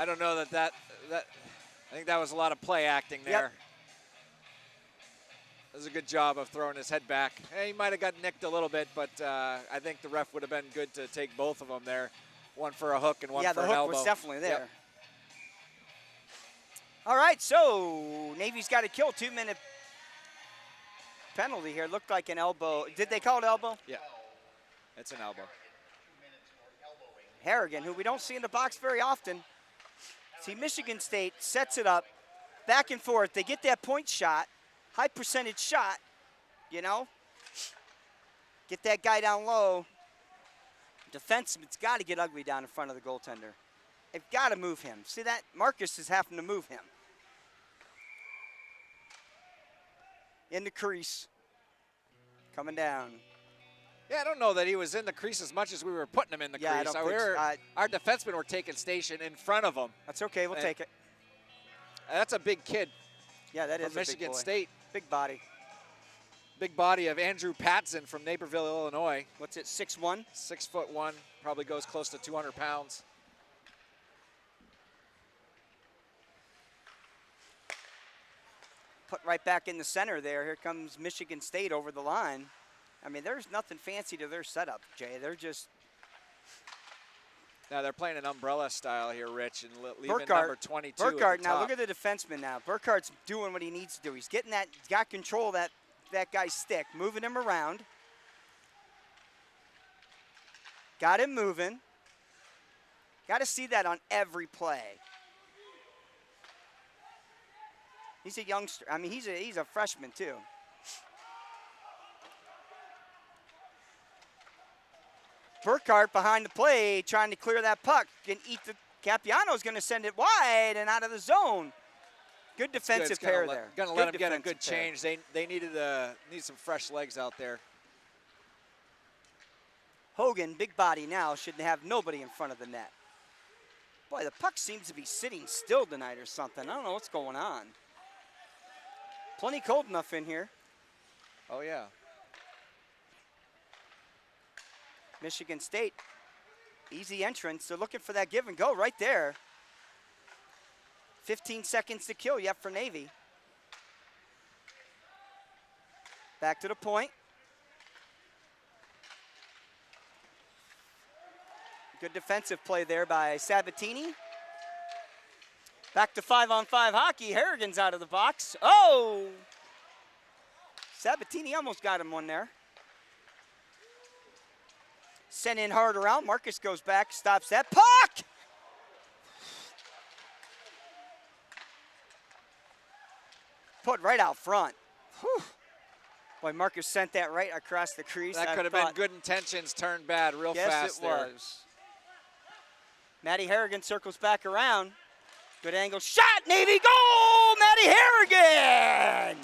don't know that I think that was a lot of play acting there. Yep. That was a good job of throwing his head back. He might have got nicked a little bit, but I think the ref would have been good to take both of them there. One for a hook and one for an elbow. Yeah, the hook was definitely there. Yep. All right, so Navy's got a kill. 2-minute penalty here. Looked like an elbow. Did they call it elbow? Yeah, it's an elbow. Harrigan, who we don't see in the box very often. See, Michigan State sets it up, back and forth. They get that point shot, high percentage shot, Get that guy down low. Defenseman's got to get ugly down in front of the goaltender. They've got to move him. See that? Marcus is having to move him. In the crease. Coming down. Yeah, I don't know that he was in the crease as much as we were putting him in the crease. I don't think so. Our defensemen were taking station in front of him. That's okay. We'll take it. That's a big kid. Yeah, that is from a Michigan big boy. State. Big body. Big body of Andrew Patson from Naperville, Illinois. What's it, 6'1"? 6'1", probably goes close to 200 pounds. Put right back in the center there. Here comes Michigan State over the line. I mean, there's nothing fancy to their setup, Jay. They're just... Now they're playing an umbrella style here, Rich, and leaving Burkhart, number 22 Burkhart, at the now top. look at the defenseman now. Burkhart's doing what he needs to do. He's getting that, he's got control of that guy's stick, moving him around. Got him moving. Got to see that on every play. He's a youngster. I mean, he's a freshman too. Burkhart behind the play, trying to clear that puck. Capiano's going to send it wide and out of the zone. Good defensive pair there. Going to let him get a good change. They need some fresh legs out there. Hogan, big body now, should have nobody in front of the net. Boy, the puck seems to be sitting still tonight or something. I don't know what's going on. Plenty cold enough in here. Oh, yeah. Michigan State, easy entrance. They're looking for that give and go right there. 15 seconds to kill yet for Navy. Back to the point. Good defensive play there by Sabatini. Back to 5-on-5 hockey. Harrigan's out of the box. Oh! Sabatini almost got him one there. Sent in hard around. Marcus goes back, stops that puck! Put right out front. Whew. Boy, Marcus sent that right across the crease. That could have been good intentions turned bad real fast there. Yes, it was. Matty Harrigan circles back around. Good angle. Shot! Navy goal! Matty Harrigan!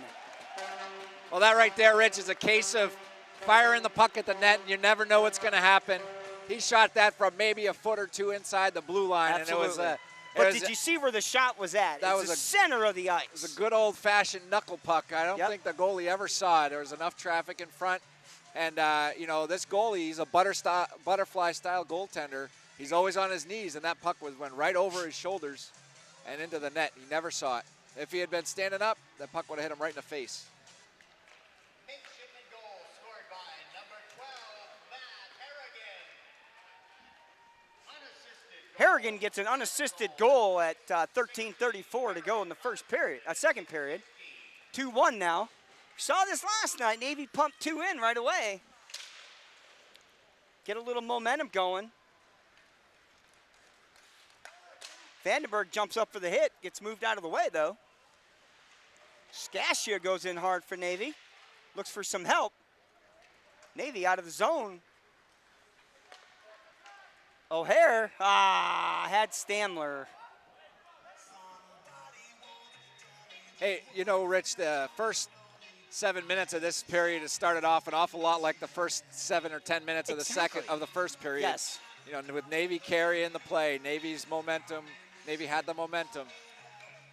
Well, that right there, Rich, is a case of firing the puck at the net, and you never know what's going to happen. He shot that from maybe a foot or two inside the blue line. Absolutely. And it was but did you see where the shot was at? That it was the center of the ice. It was a good old-fashioned knuckle puck. I don't think the goalie ever saw it. There was enough traffic in front. And, this goalie, he's a butterfly-style goaltender. He's always on his knees, and that puck went right over his shoulders and into the net. He never saw it. If he had been standing up, that puck would have hit him right in the face. Midshipman goal scored by number 12, Matt Harrigan. Unassisted. Harrigan gets an unassisted goal at 13:34 to go in the second period. 2-1 now. We saw this last night. Navy pumped 2 in right away. Get a little momentum going. Vandenberg jumps up for the hit, gets moved out of the way though. Scasia goes in hard for Navy. Looks for some help. Navy out of the zone. O'Hare, had Stamler. Hey, Rich, the first 7 minutes of this period has started off an awful lot like the first 7 or 10 minutes of the first period. Yes. With Navy carrying the play, Navy's momentum. Navy had the momentum.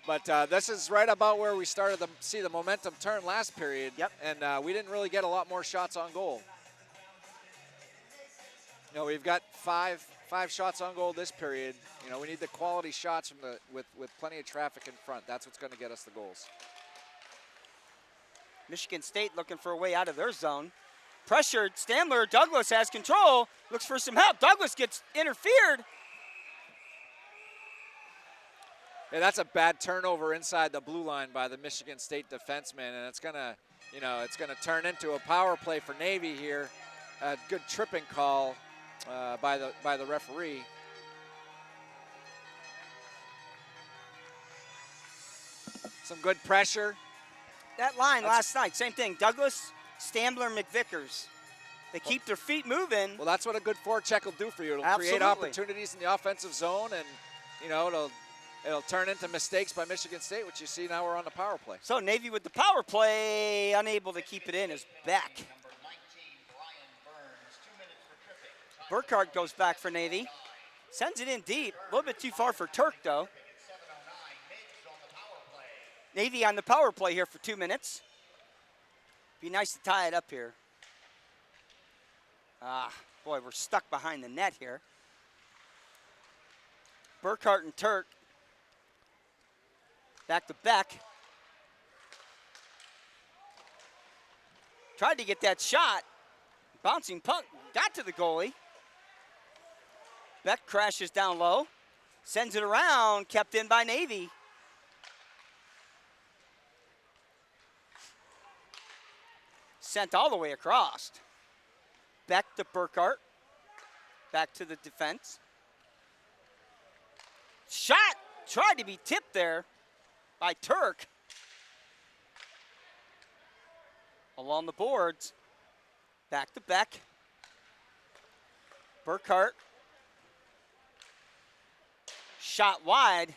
But this is right about where we started to see the momentum turn last period. Yep. And we didn't really get a lot more shots on goal. We've got five shots on goal this period. We need the quality shots from with plenty of traffic in front. That's what's going to get us the goals. Michigan State looking for a way out of their zone. Pressured, Stamler, Douglas has control, looks for some help. Douglas gets interfered. Yeah, that's a bad turnover inside the blue line by the Michigan State defenseman, and it's gonna turn into a power play for Navy here. A good tripping call by the referee. Some good pressure. That line last night, same thing. Douglas, Stambler, McVickers. They keep their feet moving. Well, that's what a good forecheck will do for you. It'll Absolutely. create opportunities in the offensive zone, and it'll turn into mistakes by Michigan State, which you see now we're on the power play. So Navy with the power play, unable to keep it in, is back. Number 19, Brian Burns, 2 minutes for tripping. Burkhart goes back for Navy. Sends it in deep. A little bit too far for Turk, though. It's 7:09, Miggs on the power play. Navy on the power play here for 2 minutes. Be nice to tie it up here. Boy, we're stuck behind the net here. Burkhart and Turk. Back to Beck. Tried to get that shot. Bouncing puck. Got to the goalie. Beck crashes down low. Sends it around. Kept in by Navy. Sent all the way across. Beck to Burkhart. Back to the defense. Shot. Tried to be tipped there by Turk. Along the boards. Back to Beck. Burkhart. Shot wide.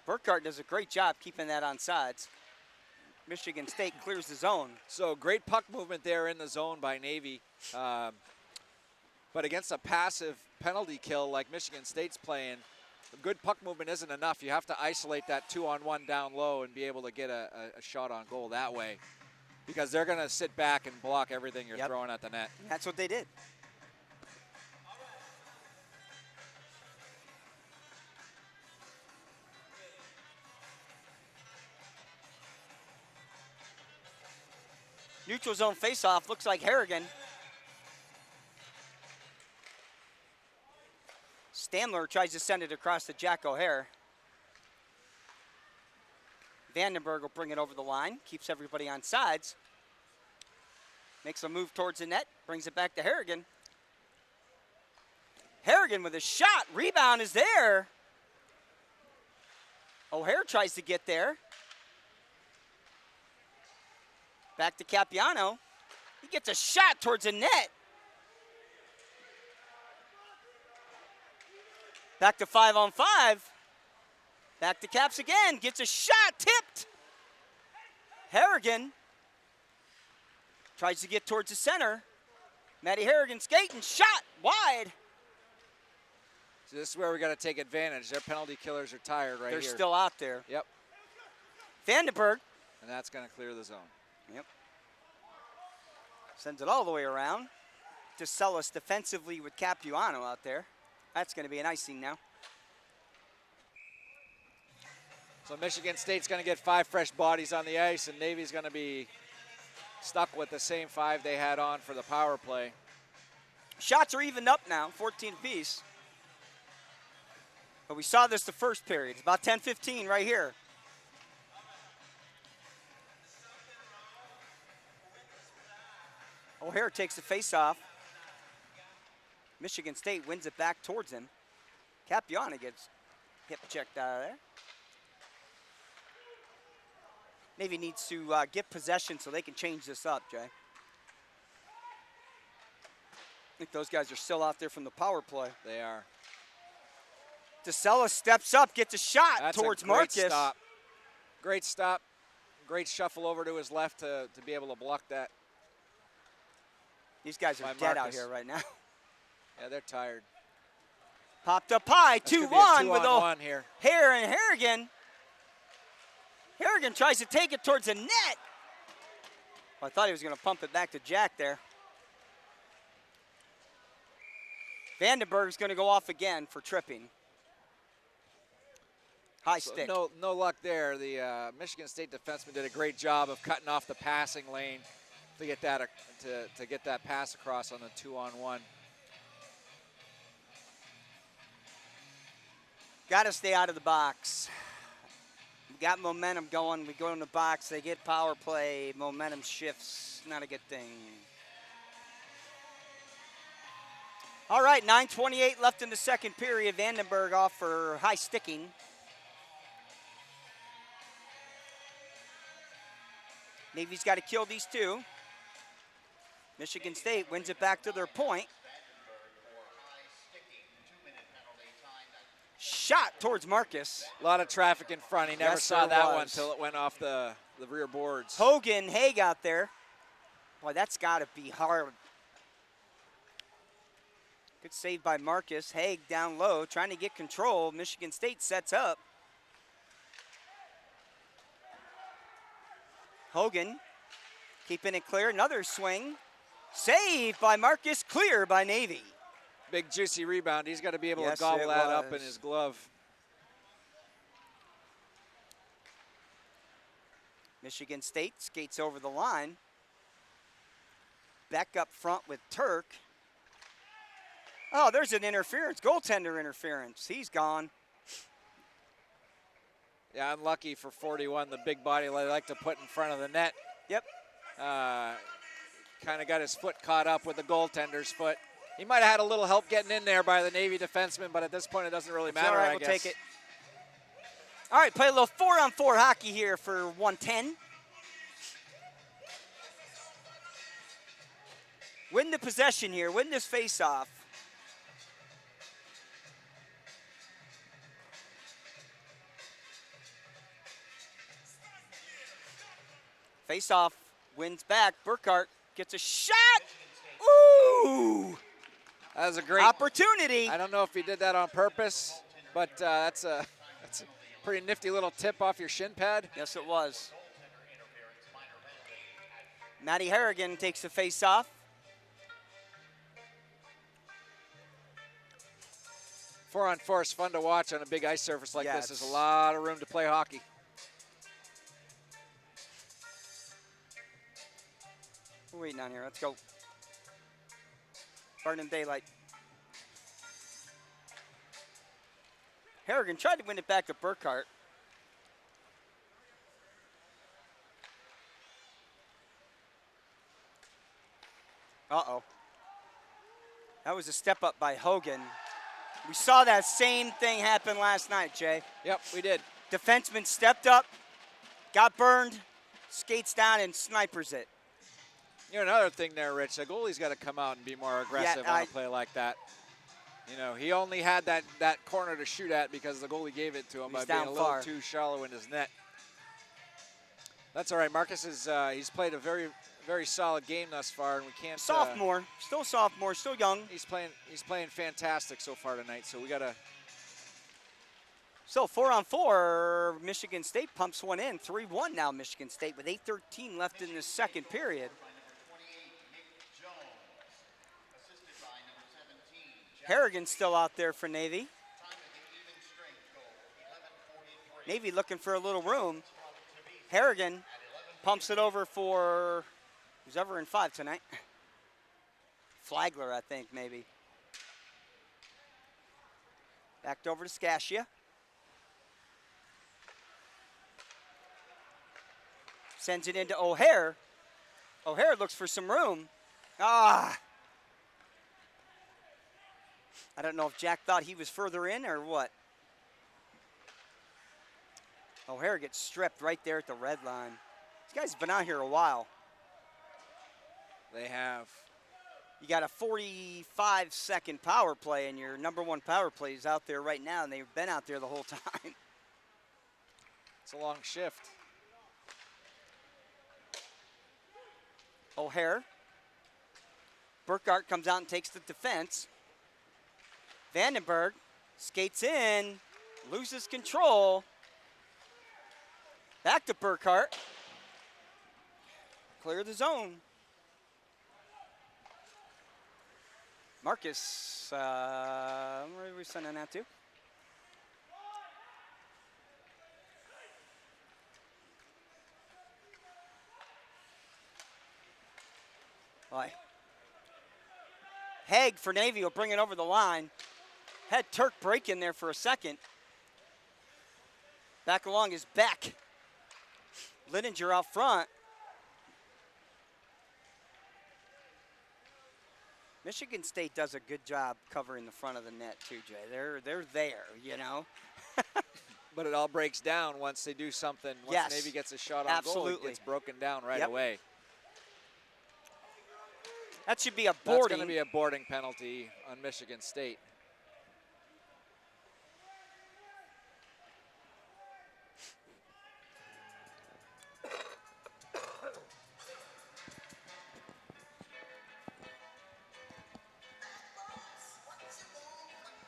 Burkhart does a great job keeping that on sides. Michigan State clears the zone. So great puck movement there in the zone by Navy. But against a passive penalty kill like Michigan State's playing, good puck movement isn't enough. You have to isolate that 2-on-1 down low and be able to get a shot on goal that way, because they're going to sit back and block everything you're throwing at the net. That's what they did. Neutral zone faceoff. Looks like Harrigan. Stamler tries to send it across to Jack O'Hare. Vandenberg will bring it over the line, keeps everybody on sides. Makes a move towards the net, brings it back to Harrigan. Harrigan with a shot, rebound is there. O'Hare tries to get there. Back to Capiano. He gets a shot towards the net. Back to 5-on-5. Back to Caps again. Gets a shot, tipped. Harrigan tries to get towards the center. Matty Harrigan skating, shot wide. So this is where we got to take advantage. Their penalty killers are tired right They're here. still out there. Yep. Vandenberg. And that's going to clear the zone. Yep. Sends it all the way around to Celis defensively with Capuano out there. That's going to be an icing now. So Michigan State's going to get 5 fresh bodies on the ice, and Navy's going to be stuck with the same 5 they had on for the power play. Shots are evened up now, 14 apiece. But we saw this the first period. It's about 10-15 right here. O'Hare takes the face-off. Michigan State wins it back towards him. Capiana gets hip checked out of there. Navy needs to get possession so they can change this up, Jay. I think those guys are still out there from the power play. They are. DeSella steps up, gets a shot That's towards a great Marcus. Stop. Great stop. Great shuffle over to his left to be able to block that. These guys are By dead out Marcus. here right now. Yeah, they're tired. Popped up high, That's gonna 2-1 be a with 2-on-1 here. O'Hare and Harrigan. Harrigan tries to take it towards the net. Well, I thought he was going to pump it back to Jack there. Vandenberg's going to go off again for tripping. High So stick. no luck there. The Michigan State defenseman did a great job of cutting off the passing lane to get that to get that pass across on the 2-on-1. Got to stay out of the box. We got momentum going. We go in the box. They get power play. Momentum shifts. Not a good thing. All right, 9:28 left in the second period. Vandenberg off for high sticking. Navy's got to kill these two. Michigan State wins it back to their point. Shot towards Marcus. A lot of traffic in front. He never Yes, saw there that one was. until it went off the rear boards. Hogan, Haig out there. Boy, that's got to be hard. Good save by Marcus. Haig down low, trying to get control. Michigan State sets up. Hogan keeping it clear. Another swing. Save by Marcus. Clear by Navy. Big juicy rebound. He's got to be able Yes, to gobble it that up in was. his glove. Michigan State skates over the line. Back up front with Turk. Oh, there's an interference. Goaltender interference. He's gone. Yeah, unlucky for 41, the big body they like to put in front of the net. Yep. Kind of got his foot caught up with the goaltender's foot. He might have had a little help getting in there by the Navy defenseman, but at this point it doesn't really It's matter, all right, I we'll guess. take it. All right, play a little 4-on-4 hockey here for 110. Win the possession here. Win this face-off. Face-off wins back. Burkhart gets a shot. Ooh! That was a great Opportunity. I don't know if he did that on purpose, but that's a pretty nifty little tip off your shin pad. Yes, it was. Matty Harrigan takes the face-off. 4-on-4 is fun to watch on a big ice surface like Yeah, this. There's a it's- lot of room to play hockey. We're waiting on here. Let's go. Burning daylight. Harrigan tried to win it back to Burkhart. Uh-oh. That was a step up by Hogan. We saw that same thing happen last night, Jay. Yep, we did. Defenseman stepped up, got burned, skates down and snipers it. You know, another thing there, Rich, the goalie's got to come out and be more aggressive on a play like that. You know, he only had that corner to shoot at because the goalie gave it to him by being a little too shallow in his net. That's all right. Marcus is he's played a very, very solid game thus far, and we can't. Sophomore, still sophomore, still young. He's playing fantastic so far tonight. So we gotta. So 4-on-4, Michigan State pumps one in. 3-1 now, Michigan State with 8:13 left in the second period. Harrigan's still out there for Navy. Navy looking for a little room. Harrigan pumps it over for who's ever in 5 tonight. Flagler, I think, maybe. Backed over to Scasia. Sends it into O'Hare. O'Hare looks for some room. Ah! I don't know if Jack thought he was further in or what. O'Hare gets stripped right there at the red line. These guys have been out here a while. They have. You got a 45-second power play, and your number 1 power play is out there right now, and they've been out there the whole time. It's a long shift. O'Hare. Burkhart comes out and takes the defense. Vandenberg skates in, loses control. Back to Burkhart. Clear the zone. Marcus, where are we sending that to? Boy. Haig for Navy will bring it over the line. Had Turk break in there for a second. Back along is Beck. Lidinger out front. Michigan State does a good job covering the front of the net too, Jay. They're there, you know. But it all breaks down once they do something. Once Yes. Navy gets a shot on goal, it gets broken down right away. That should be a That's boarding. going to be a boarding penalty on Michigan State.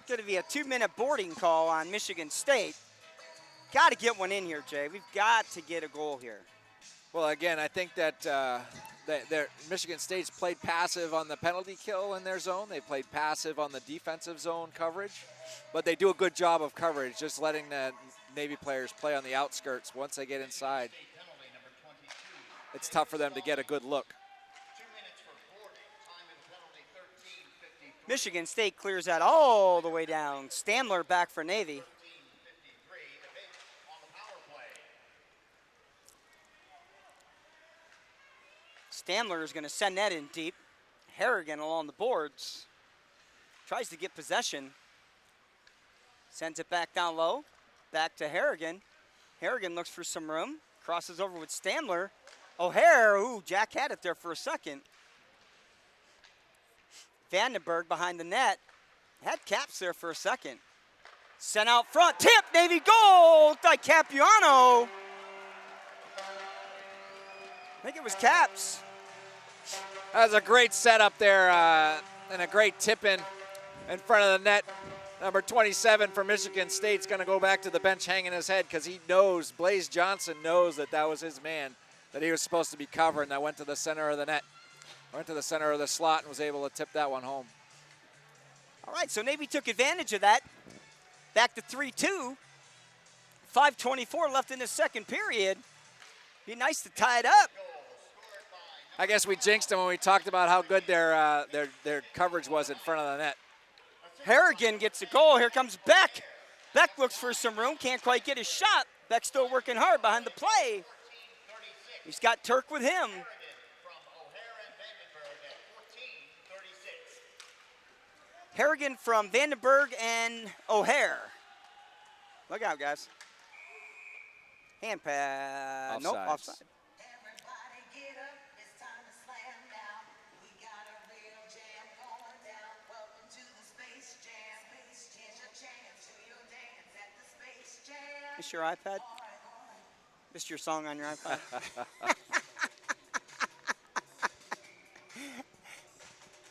Going to be a 2-minute boarding call on Michigan State. Got to get one in here, Jay. We've got to get a goal here. Well, again, I think that Michigan State's played passive on the penalty kill in their zone. They played passive on the defensive zone coverage. But they do a good job of coverage, just letting the Navy players play on the outskirts. Once they get inside, it's tough for them to get a good look. Michigan State clears that all the way down. Stamler back for Navy. Stamler is going to send that in deep. Harrigan along the boards. Tries to get possession. Sends it back down low. Back to Harrigan. Harrigan looks for some room. Crosses over with Stamler. O'Hare, ooh, Jack had it there for a second. Vandenberg behind the net. Had Caps there for a second. Sent out front. Tip, Navy goal by Capuano. I think it was Caps. That was a great setup there and a great tip in front of the net. Number 27 for Michigan State's going to go back to the bench hanging his head because he knows, Blaze Johnson knows that was his man that he was supposed to be covering. That went to the center of the net. Went to the center of the slot and was able to tip that one home. All right, so Navy took advantage of that. Back to 3-2. 5:24 left in the second period. Be nice to tie it up. I guess we jinxed them when we talked about how good their coverage was in front of the net. Harrigan gets the goal. Here comes Beck. Beck looks for some room, can't quite get his shot. Beck still working hard behind the play. He's got Turk with him. Harrigan from O'Hare and Vandenberg at 14-36. Harrigan from Vandenberg and O'Hare. Look out, guys. Hand pass. Nope, Offsides. offside. Everybody get up, it's time to slam down. We got a real jam going down. Welcome to the Space Jam. Here's your chance to your dance at the Space Jam. Missed your iPad? Missed your song on your iPad?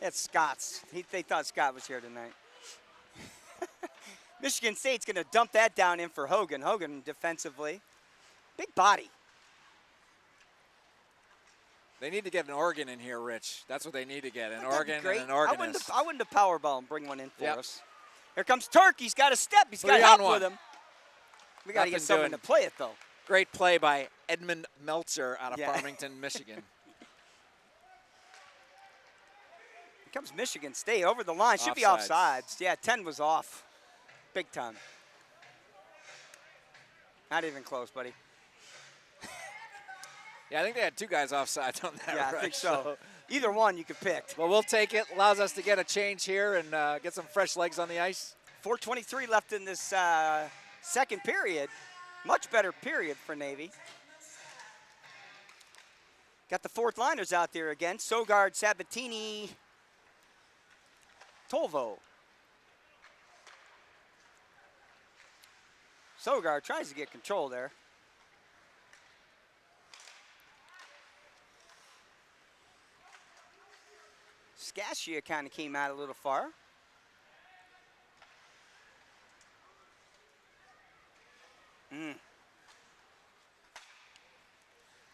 That's Scott's. They thought Scott was here tonight. Michigan State's going to dump that down in for Hogan. Hogan defensively. Big body. They need to get an organ in here, Rich. That's what they need to get, an Wouldn't that be organ great? and an organist. I wouldn't have Powerball and bring one in for Yep. us. Here comes Turk. He's got a step. He's got 3 help on 1. with him. We got to get Nothing someone doing. to play it, though. Great play by Edmund Meltzer out of Yeah. Farmington, Michigan. Here comes Michigan State over the line. Should be Offsides. offsides. Yeah, 10 was off. Big time. Not even close, buddy. Yeah, I think they had 2 guys offside on that. Yeah, I rush, think so. Either one you could pick. But we'll take it. Allows us to get a change here and get some fresh legs on the ice. 4:23 left in this second period. Much better period for Navy. Got the fourth liners out there again. Sogard, Sabatini, Tolvo. Sogard tries to get control there. Scasia kind of came out a little far.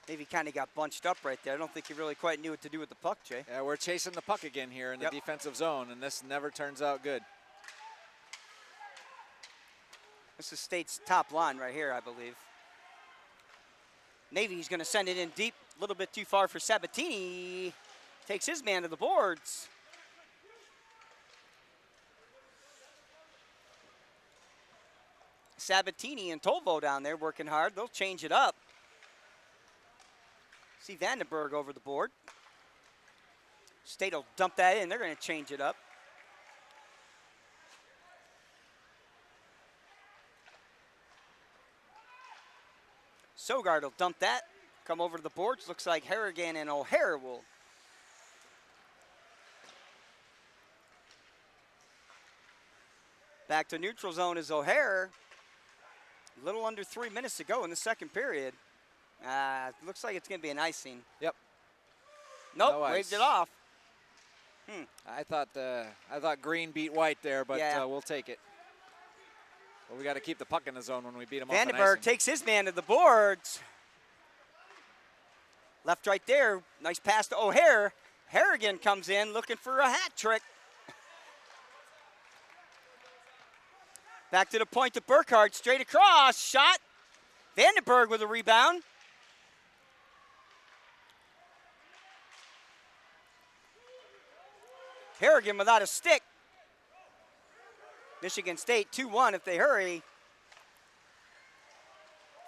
Navy kind of got bunched up right there. I don't think he really quite knew what to do with the puck, Jay. Yeah, we're chasing the puck again here in the Yep. defensive zone, and this never turns out good. This is State's top line right here, I believe. Navy's going to send it in deep, a little bit too far for Sabatini. Takes his man to the boards. Sabatini and Tolvo down there working hard. They'll change it up. See Vandenberg over the board. State will dump that in. They're going to change it up. Sogard will dump that. Come over to the boards. Looks like Harrigan and O'Hare will. Back to neutral zone is O'Hare. A little under 3 minutes to go in the second period. Looks like it's going to be an icing. Yep. Nope, No waved ice. it off. I thought green beat white there, but Yeah. we'll take it. But we got to keep the puck in the zone when we beat them off an Vandenberg icing. takes his man to the boards. Left right there. Nice pass to O'Hare. Harrigan comes in looking for a hat trick. Back to the point to Burkhardt. Straight across. Shot. Vandenberg with a rebound. Harrigan without a stick. Michigan State 2-1 if they hurry.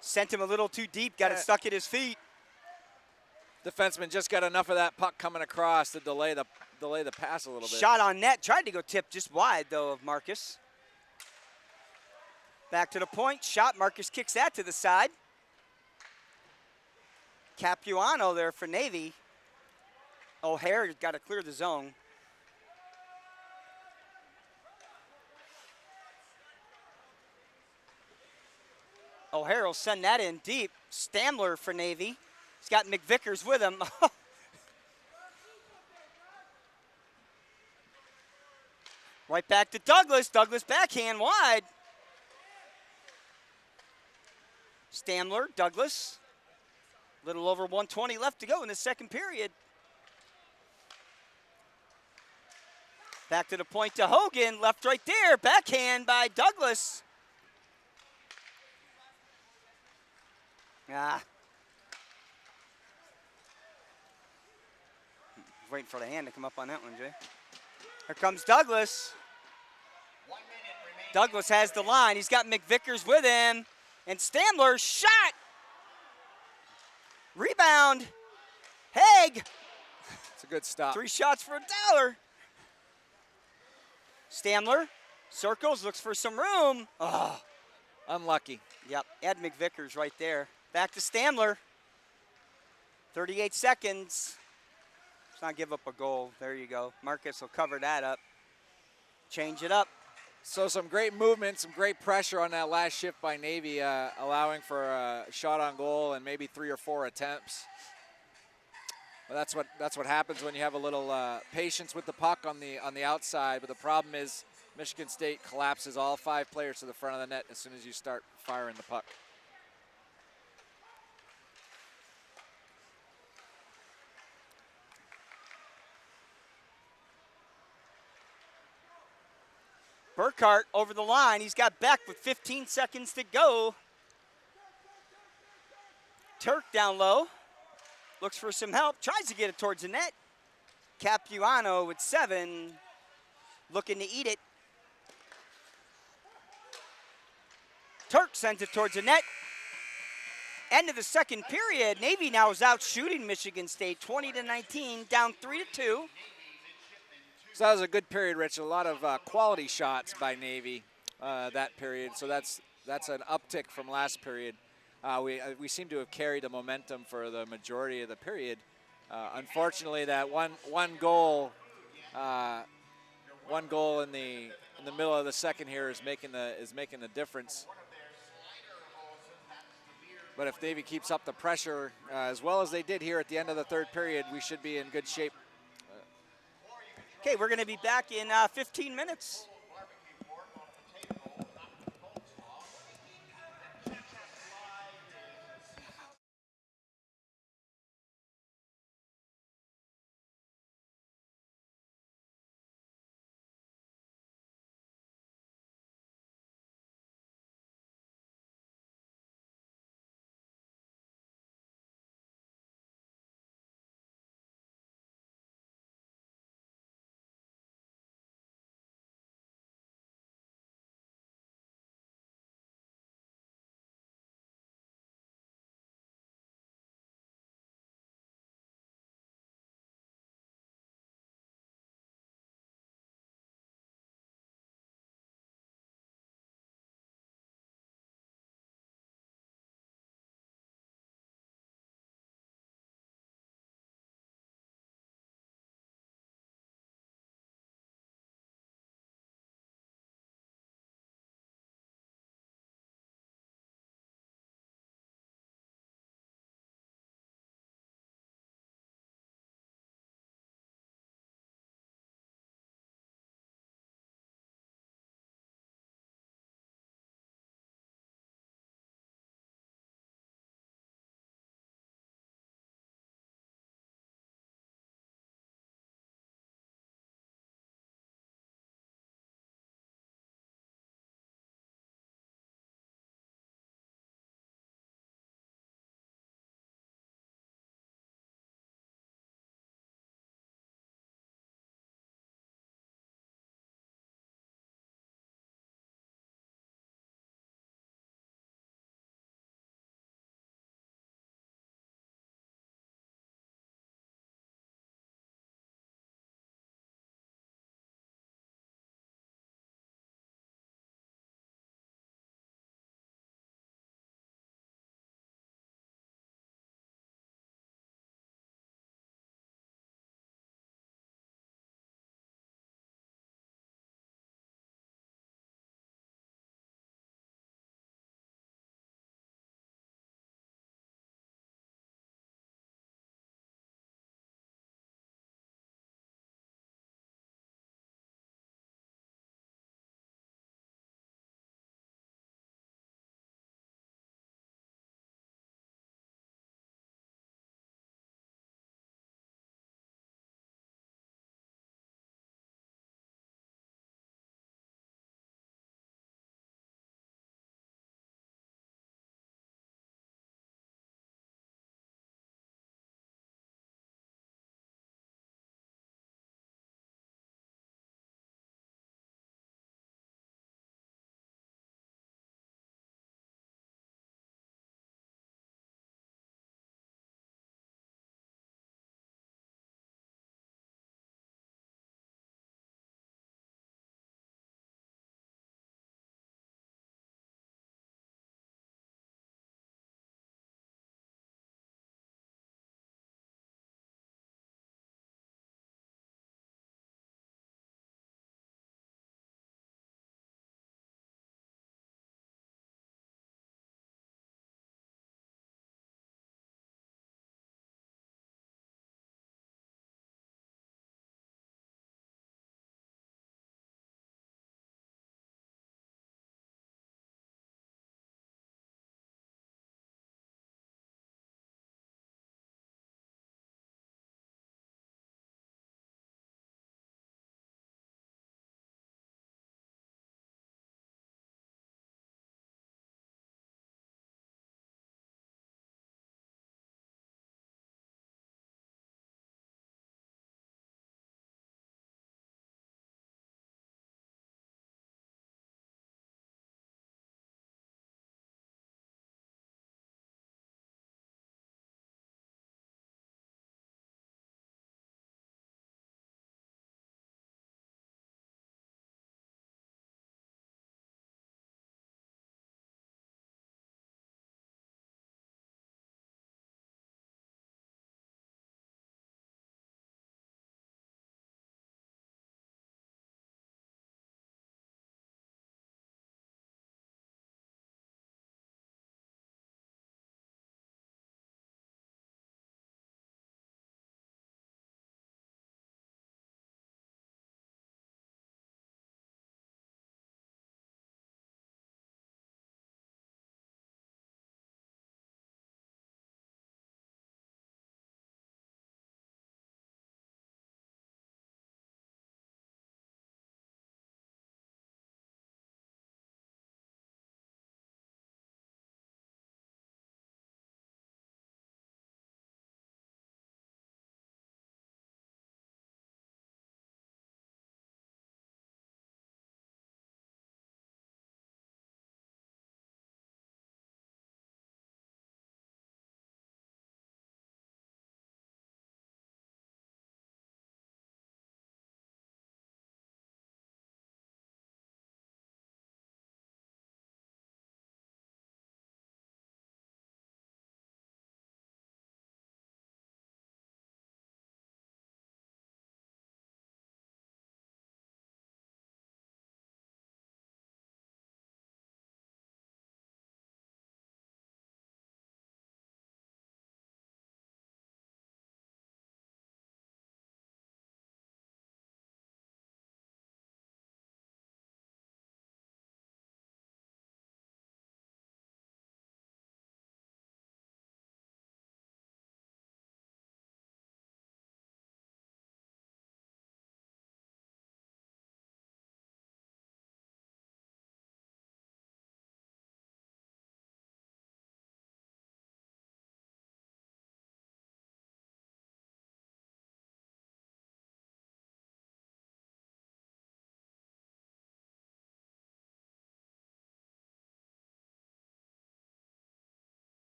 Sent him a little too deep. Got it stuck at his feet. Defenseman just got enough of that puck coming across to delay the pass a little bit. Shot on net. Tried to go tip just wide, though, of Marcus. Back to the point. Shot. Marcus kicks that to the side. Capuano there for Navy. O'Hare got to clear the zone. O'Hare will send that in deep. Stamler for Navy. He's got McVickers with him. Right back to Douglas. Douglas backhand wide. Stamler, Douglas. Little over 120 left to go in the second period. Back to the point to Hogan. Left right there. Backhand by Douglas. Waiting for the hand to come up on that one, Jay. Here comes Douglas. 1 minute remaining Douglas has the line. He's got McVickers with him. And Stamler shot. Rebound. Haig. It's a good stop. 3 shots for $1. Stamler circles, looks for some room. Oh, Unlucky. yep. Ed McVickers right there. Back to Stamler. 38 seconds. Let's not give up a goal. There you go. Marcus will cover that up. Change it up. So some great movement, some great pressure on that last shift by Navy, allowing for a shot on goal and maybe 3 or 4 attempts. Well, that's what happens when you have a little patience with the puck on the outside. But the problem is Michigan State collapses all 5 players to the front of the net as soon as you start firing the puck. Burkhart over the line. He's got Beck with 15 seconds to go. Turk down low. Looks for some help. Tries to get it towards the net. Capuano with 7. Looking to eat it. Turk sends it towards the net. End of the second period. Navy now is out shooting Michigan State 20-19, down 3-2. So that was a good period, Rich. A lot of quality shots by Navy that period. So that's an uptick from last period. We seem to have carried the momentum for the majority of the period. Unfortunately, that one goal in the middle of the second here is making the difference. But if Navy keeps up the pressure as well as they did here at the end of the third period, we should be in good shape. Okay, we're going to be back in 15 minutes.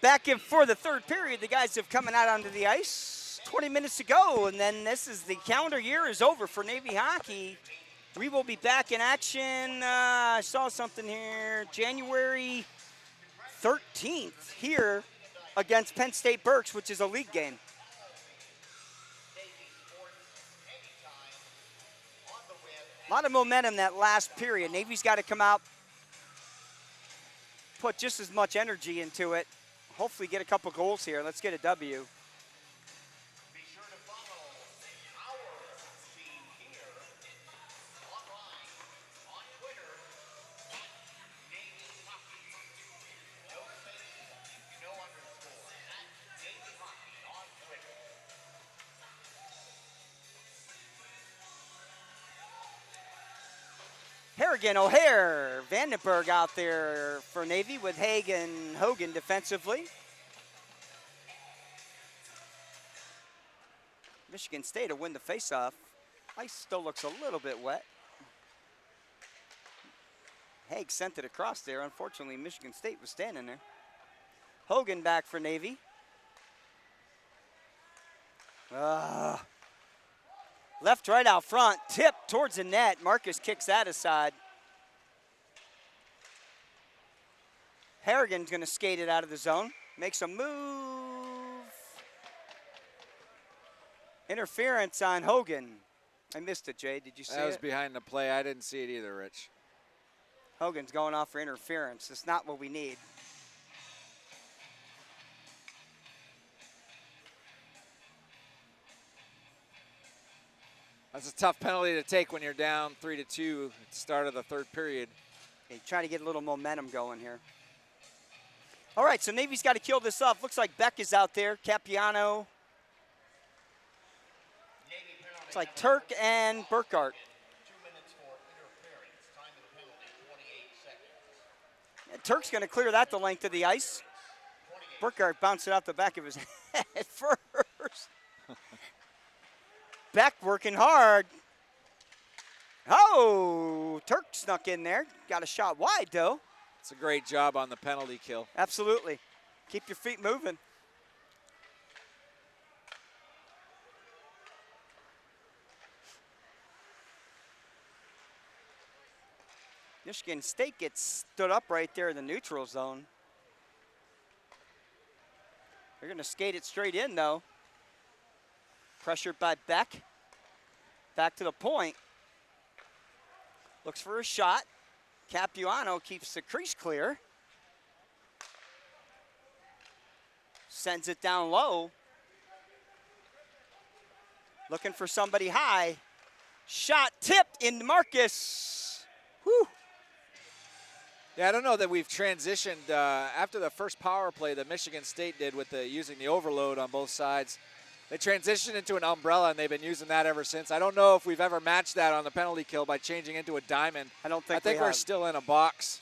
Back in for the third period. The guys have coming out onto the ice. 20 minutes to go, and then this is the calendar year is over for Navy hockey. We will be back in action. I saw something here. January 13th here against Penn State Berks, which is a league game. A lot of momentum that last period. Navy's got to come out, put just as much energy into it. Hopefully get a couple goals here. Let's get a W. Be sure to follow our team here online, on Twitter, Navy Hockey. No space, no underscore. At Navy Hockey on Twitter. Harrigan, O'Hare, Vandenberg out there for Navy with Haig and Hogan defensively. Michigan State will win the faceoff. Ice still looks a little bit wet. Haig sent it across there. Unfortunately, Michigan State was standing there. Hogan back for Navy. Left, right out front, tip towards the net. Marcus kicks that aside. Harrigan's gonna skate it out of the zone. Makes a move. Interference on Hogan. I missed it, Jay. Did you see That was it? behind the play. I didn't see it either, Rich. Hogan's going off for interference. That's not what we need. That's a tough penalty to take when you're down 3-2 at the start of the third period. Okay, trying to get a little momentum going here. All right, so Navy's got to kill this off. Looks like Beck is out there. Capiano. It's like Turk and Burkhart. 2 minutes for interference. Time of the penalty, 28 seconds. Yeah, Turk's going to clear that the length of the ice. Burkhart bounced it out the back of his head first. Beck working hard. Oh, Turk snuck in there. Got a shot wide, though. It's a great job on the penalty kill. Absolutely. Keep your feet moving. Michigan State gets stood up right there in the neutral zone. They're going to skate it straight in, though. Pressured by Beck. Back to the point. Looks for a shot. Capuano keeps the crease clear. Sends it down low. Looking for somebody high. Shot tipped into Marcus. Whew. Yeah, I don't know that we've transitioned after the first power play that Michigan State did with using the overload on both sides. They transitioned into an umbrella, and they've been using that ever since. I don't know if we've ever matched that on the penalty kill by changing into a diamond. I don't think I think we we're have. still in a box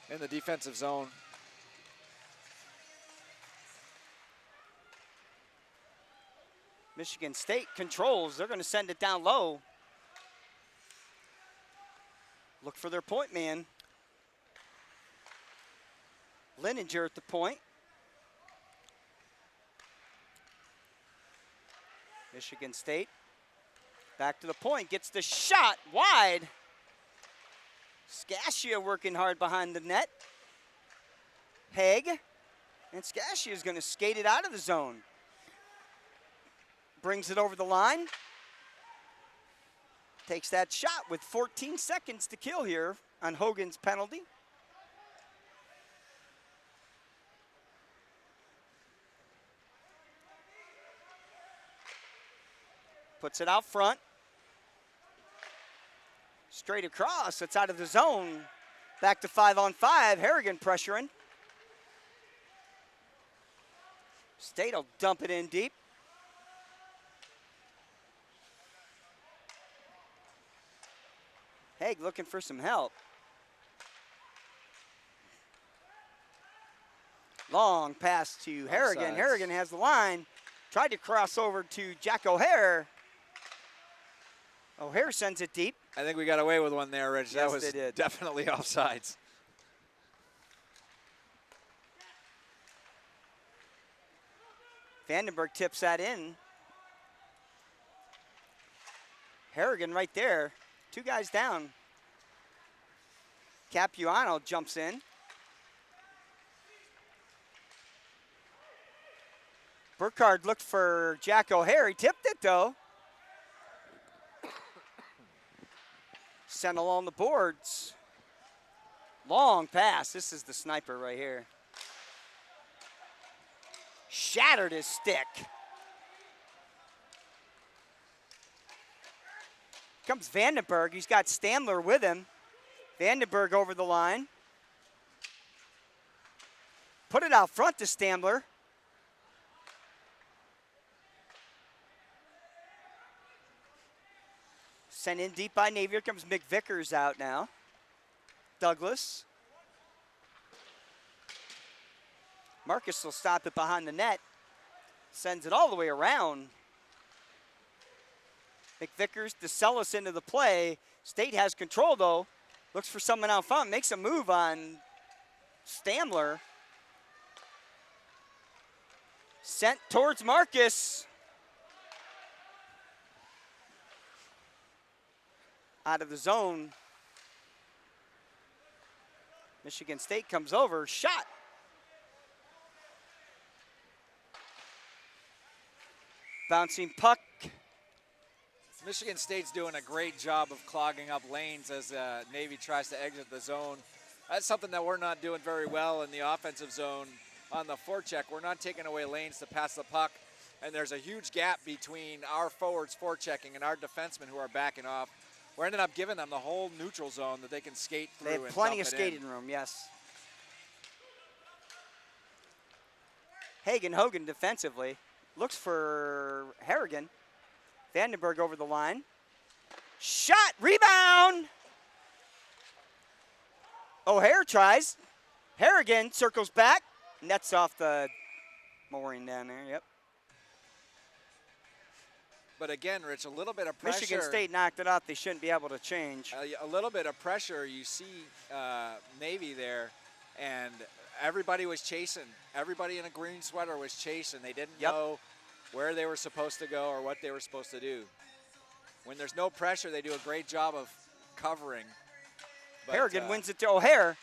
in the defensive zone. Michigan State controls. They're going to send it down low. Look for their point man. Lininger at the point. Michigan State back to the point, gets the shot wide. Scasia working hard behind the net. Haig, and Scasia is going to skate it out of the zone. Brings it over the line. Takes that shot with 14 seconds to kill here on Hogan's penalty. Puts it out front. Straight across, it's out of the zone. Back to 5-on-5, Harrigan pressuring. State will dump it in deep. Haig looking for some help. Long pass to Harrigan. Offsides. Harrigan has the line. Tried to cross over to Jack O'Hare. O'Hare sends it deep. I think we got away with one there, Rich. Yes, that was they did. definitely offsides. Vandenberg tips that in. Harrigan right there. 2 guys down. Capuano jumps in. Burkhardt looked for Jack O'Hare. He tipped it, though. Sent along the boards. Long pass. This is the sniper right here. Shattered his stick. Comes Vandenberg. He's got Stamler with him. Vandenberg over the line. Put it out front to Stamler. Sent in deep by Navy. Here comes McVickers out now. Douglas. Marcus will stop it behind the net. Sends it all the way around. McVickers, DeCellis into the play. State has control, though. Looks for someone out front. Makes a move on Stamler. Sent towards Marcus. Out of the zone. Michigan State comes over. Shot. Bouncing puck. Michigan State's doing a great job of clogging up lanes as Navy tries to exit the zone. That's something that we're not doing very well in the offensive zone on the forecheck. We're not taking away lanes to pass the puck, and there's a huge gap between our forwards forechecking and our defensemen who are backing off. We're ending up giving them the whole neutral zone that they can skate through. They have and plenty dump of it skating in. room, yes. Hagen Hogan defensively. Looks for Harrigan. Vandenberg over the line. Shot, rebound. O'Hare tries. Harrigan circles back. Nets off the mooring down there, yep. But again, Rich, a little bit of pressure. Michigan State knocked it off. They shouldn't be able to change. A little bit of pressure. You see Navy there, and everybody was chasing. Everybody in a green sweater was chasing. They didn't know where they were supposed to go or what they were supposed to do. When there's no pressure, they do a great job of covering. But, Harrigan wins it to O'Hare.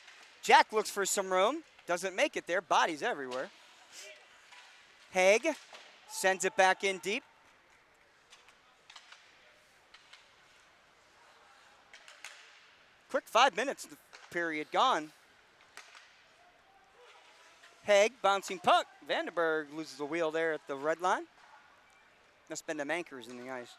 Jack looks for some room. Doesn't make it there. Bodies everywhere. Haig sends it back in deep. Quick 5 minutes, the period gone. Haig, bouncing puck. Vandenberg loses the wheel there at the red line. Must have been them anchors in the ice.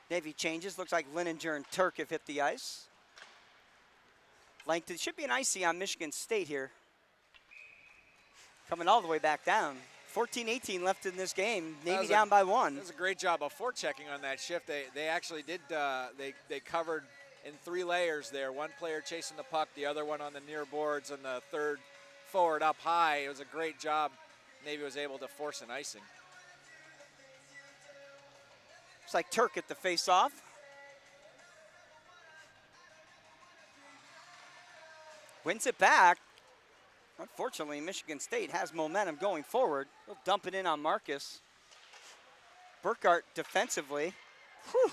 Navy changes. Looks like Lininger and Turk have hit the ice. Length. It should be an icy on Michigan State here. Coming all the way back down. 14-18 left in this game. Navy down by 1. That was a great job of forechecking on that shift. They actually did. They covered in 3 layers there. One player chasing the puck, the other one on the near boards, and the third forward up high. It was a great job. Navy was able to force an icing. Looks like Turk at the face-off. Wins it back. Unfortunately, Michigan State has momentum going forward. They'll dump it in on Marcus. Burkhardt defensively. Whew.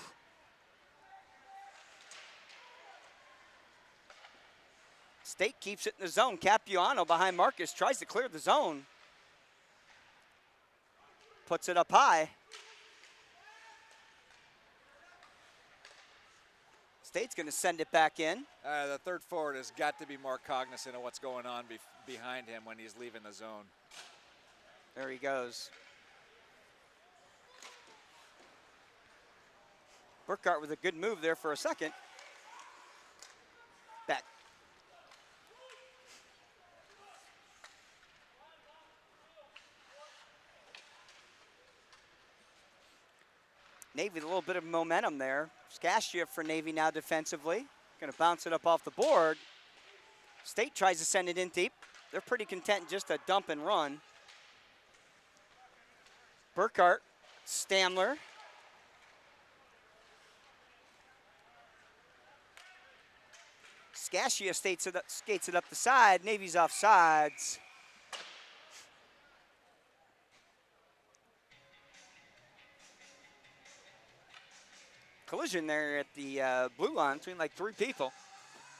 State keeps it in the zone. Capuano behind Marcus tries to clear the zone. Puts it up high. State's going to send it back in. The third forward has got to be more cognizant of what's going on behind him when he's leaving the zone. There he goes. Burkhardt with a good move there for a second. Back. Navy with a little bit of momentum there. Skashiev for Navy now defensively. Going to bounce it up off the board. State tries to send it in deep. They're pretty content just to dump and run. Burkhardt, Stamler. Scatia skates it up the side. Navy's offsides. Collision there at the blue line between like 3 people.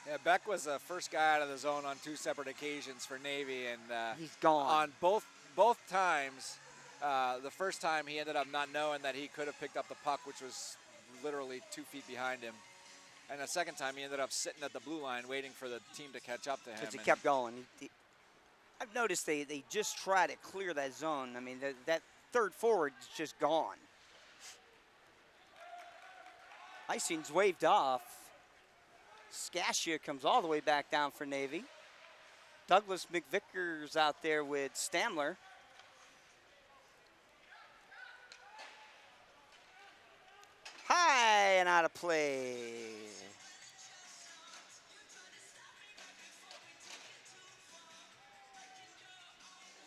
Yeah, Beck was the first guy out of the zone on 2 separate occasions for Navy, and He's gone. on both times. The first time he ended up not knowing that he could have picked up the puck, which was literally 2 feet behind him. And the second time he ended up sitting at the blue line waiting for the team to catch up to him. Because he kept going. I've noticed they just try to clear that zone. I mean, that third forward is just gone. Icing's waved off. Scatia comes all the way back down for Navy. Douglas McVickers out there with Stamler. High and out of play.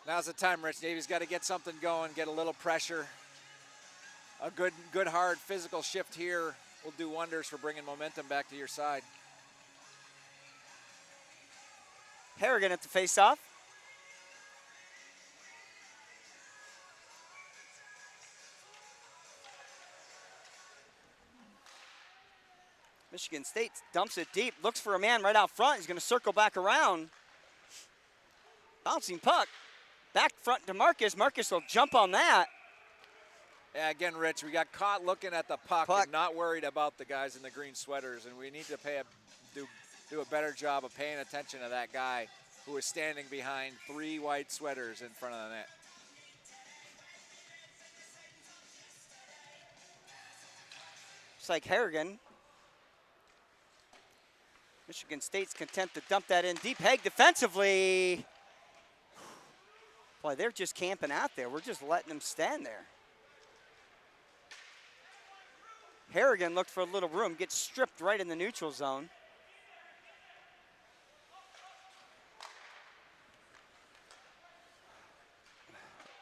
Now's the time, Rich. Navy's got to get something going, get a little pressure. A good, hard physical shift here will do wonders for bringing momentum back to your side. Harrigan at the faceoff. Michigan State dumps it deep, looks for a man right out front. He's going to circle back around. Bouncing puck. Back front to Marcus. Marcus will jump on that. Yeah, again, Rich, we got caught looking at the puck and not worried about the guys in the green sweaters, and we need to do a better job of paying attention to that guy who is standing behind 3 white sweaters in front of the net. It's like Harrigan. Michigan State's content to dump that in deep. Haig defensively. Boy, they're just camping out there. We're just letting them stand there. Harrigan looked for a little room, gets stripped right in the neutral zone.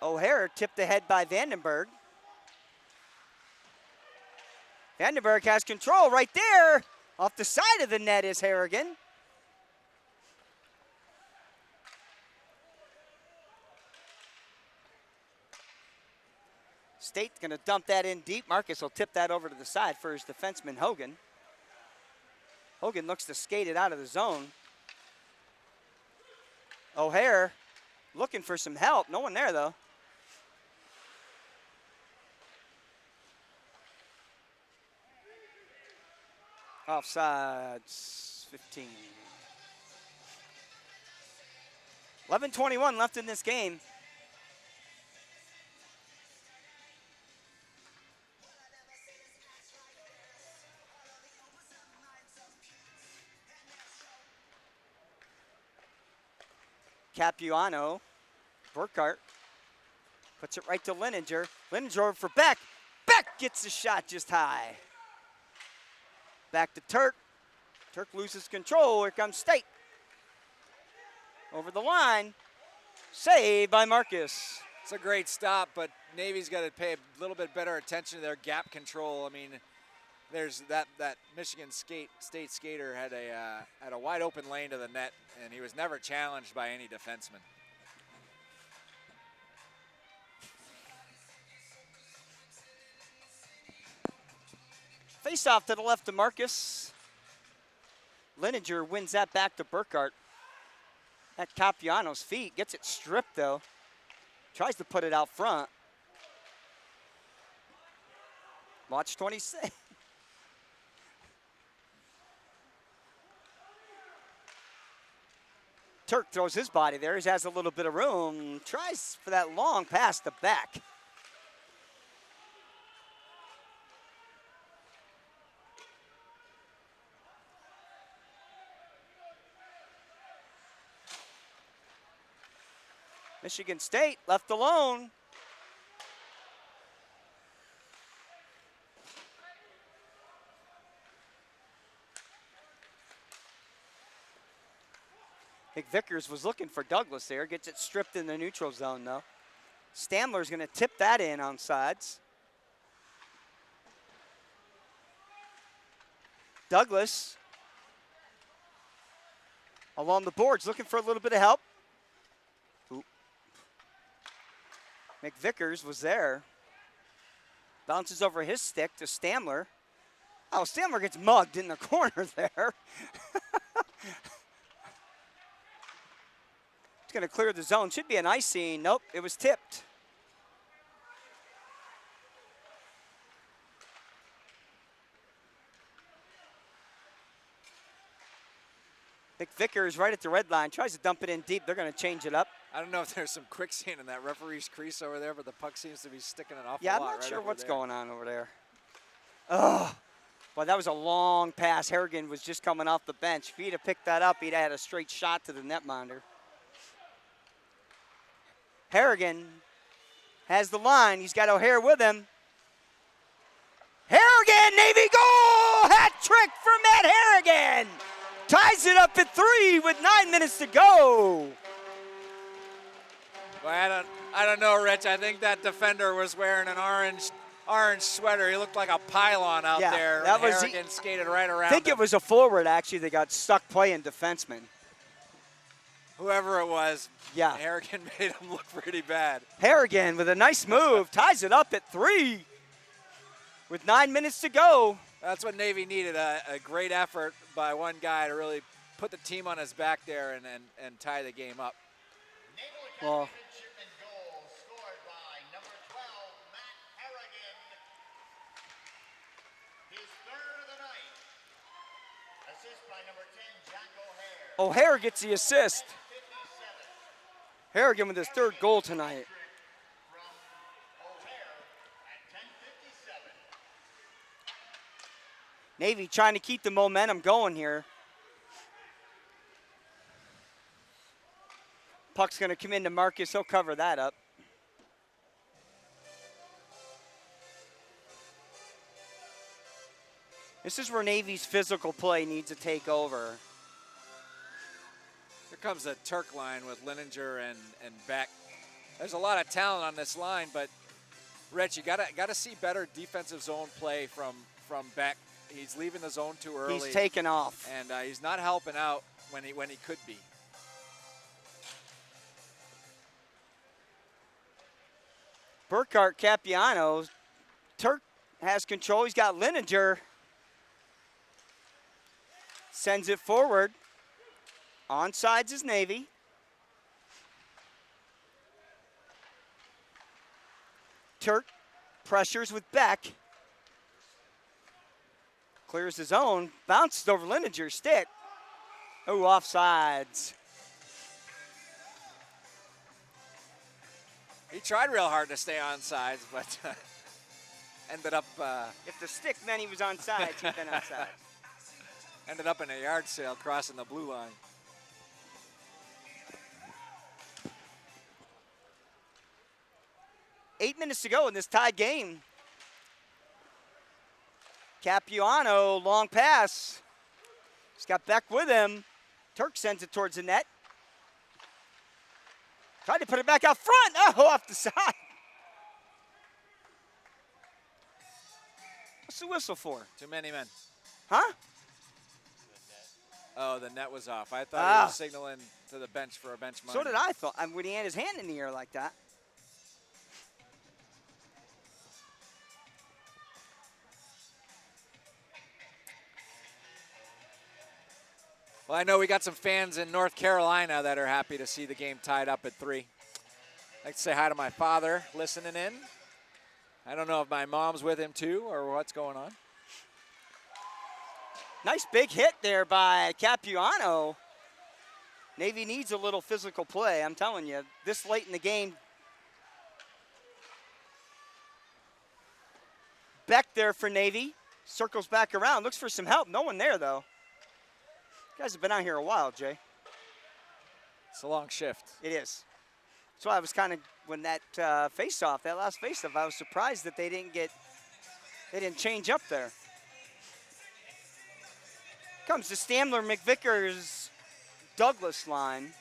O'Hara tipped ahead by Vandenberg. Vandenberg has control right there. Off the side of the net is Harrigan. State's going to dump that in deep. Marcus will tip that over to the side for his defenseman, Hogan. Hogan looks to skate it out of the zone. O'Hare looking for some help. No one there, though. Offsides, 15. 11:21 left in this game. Capuano, Burkhart puts it right to Lininger. Lininger for Beck. Beck gets the shot just high. Back to Turk. Turk loses control. Here comes State. Over the line. Saved by Marcus. It's a great stop, but Navy's got to pay a little bit better attention to their gap control. I mean, there's that Michigan State skater had a wide open lane to the net, and he was never challenged by any defenseman. Face off to the left of Marcus. Lininger wins that back to Burkhart. At Capuano's feet. Gets it stripped, though. Tries to put it out front. Watch 26. Turk throws his body there. He has a little bit of room. Tries for that long pass to Beck. Michigan State left alone. I think Vickers was looking for Douglas there. Gets it stripped in the neutral zone, though. Stamler's going to tip that in on sides. Douglas along the boards, looking for a little bit of help. Oop. McVickers was there. Bounces over his stick to Stamler. Oh, Stamler gets mugged in the corner there. It's going to clear the zone. Should be an icing. Nope, it was tipped. McVickers right at the red line. Tries to dump it in deep. They're going to change it up. I don't know if there's some quicksand in that referee's crease over there, but the puck seems to be sticking an awful Yeah, lot. I'm not right sure over what's there. going on over there. Oh, well, that was a long pass. Harrigan was just coming off the bench. If he'd have picked that up, he'd have had a straight shot to the netminder. Harrigan has the line. He's got O'Hare with him. Harrigan, Navy goal! Hat trick for Matt Harrigan! Ties it up at 3 with 9 minutes to go. Well, I don't know, Rich. I think that defender was wearing an orange sweater. He looked like a pylon out Yeah, there. that was Harrigan skated right around I think him. it was a forward, actually, that got stuck playing defenseman. Whoever it was, Yeah. Harrigan made him look pretty bad. Harrigan with a nice move ties it up at 3 with 9 minutes to go. That's what Navy needed, a great effort by one guy to really put the team on his back there and tie the game up. Naval Well, Academy midshipman goal scored by number 12, Matt Harrigan. His third of the night. Assist by number 10, Jack O'Hare. O'Hare gets the assist. 57. Harrigan with his third goal tonight. From O'Hare at 10:57. Navy trying to keep the momentum going here. Puck's going to come into Marcus. He'll cover that up. This is where Navy's physical play needs to take over. Here comes the Turk line with Lininger and Beck. There's a lot of talent on this line, but Rich, you gotta see better defensive zone play from Beck. He's leaving the zone too early. He's taken off. and he's not helping out when he could be. Burkhart Capiano. Turk has control. He's got Lininger. Sends it forward. Onsides is Navy. Turk pressures with Beck. Clears his own. Bounces over Lininger's stick. Oh, offsides. He tried real hard to stay on sides, but ended up If the stick meant he was onside, he'd been onside. ended up in a yard sale crossing the blue line. Eight minutes to go in this tied game. Capuano, long pass. He's got Beck with him. Turk sends it towards the net. Tried to put it back out front. Oh, off the side. What's the whistle for? Too many men. Huh? Oh, the net was off. I thought Ah. he was signaling to the bench for a bench minor. So did I thought when he had his hand in the air like that. Well, I know we got some fans in North Carolina that are happy to see the game tied up at 3. I'd like to say hi to my father listening in. I don't know if my mom's with him too or what's going on. Nice big hit there by Capuano. Navy needs a little physical play, I'm telling you. This late in the game. Beck there for Navy. Circles back around. Looks for some help. No one there, though. You guys have been out here a while, Jay. It's a long shift. It is. That's why I was kind of, when that face-off, that last face-off, I was surprised that they didn't change up there. Comes the Stamler, McVickers, Douglas line.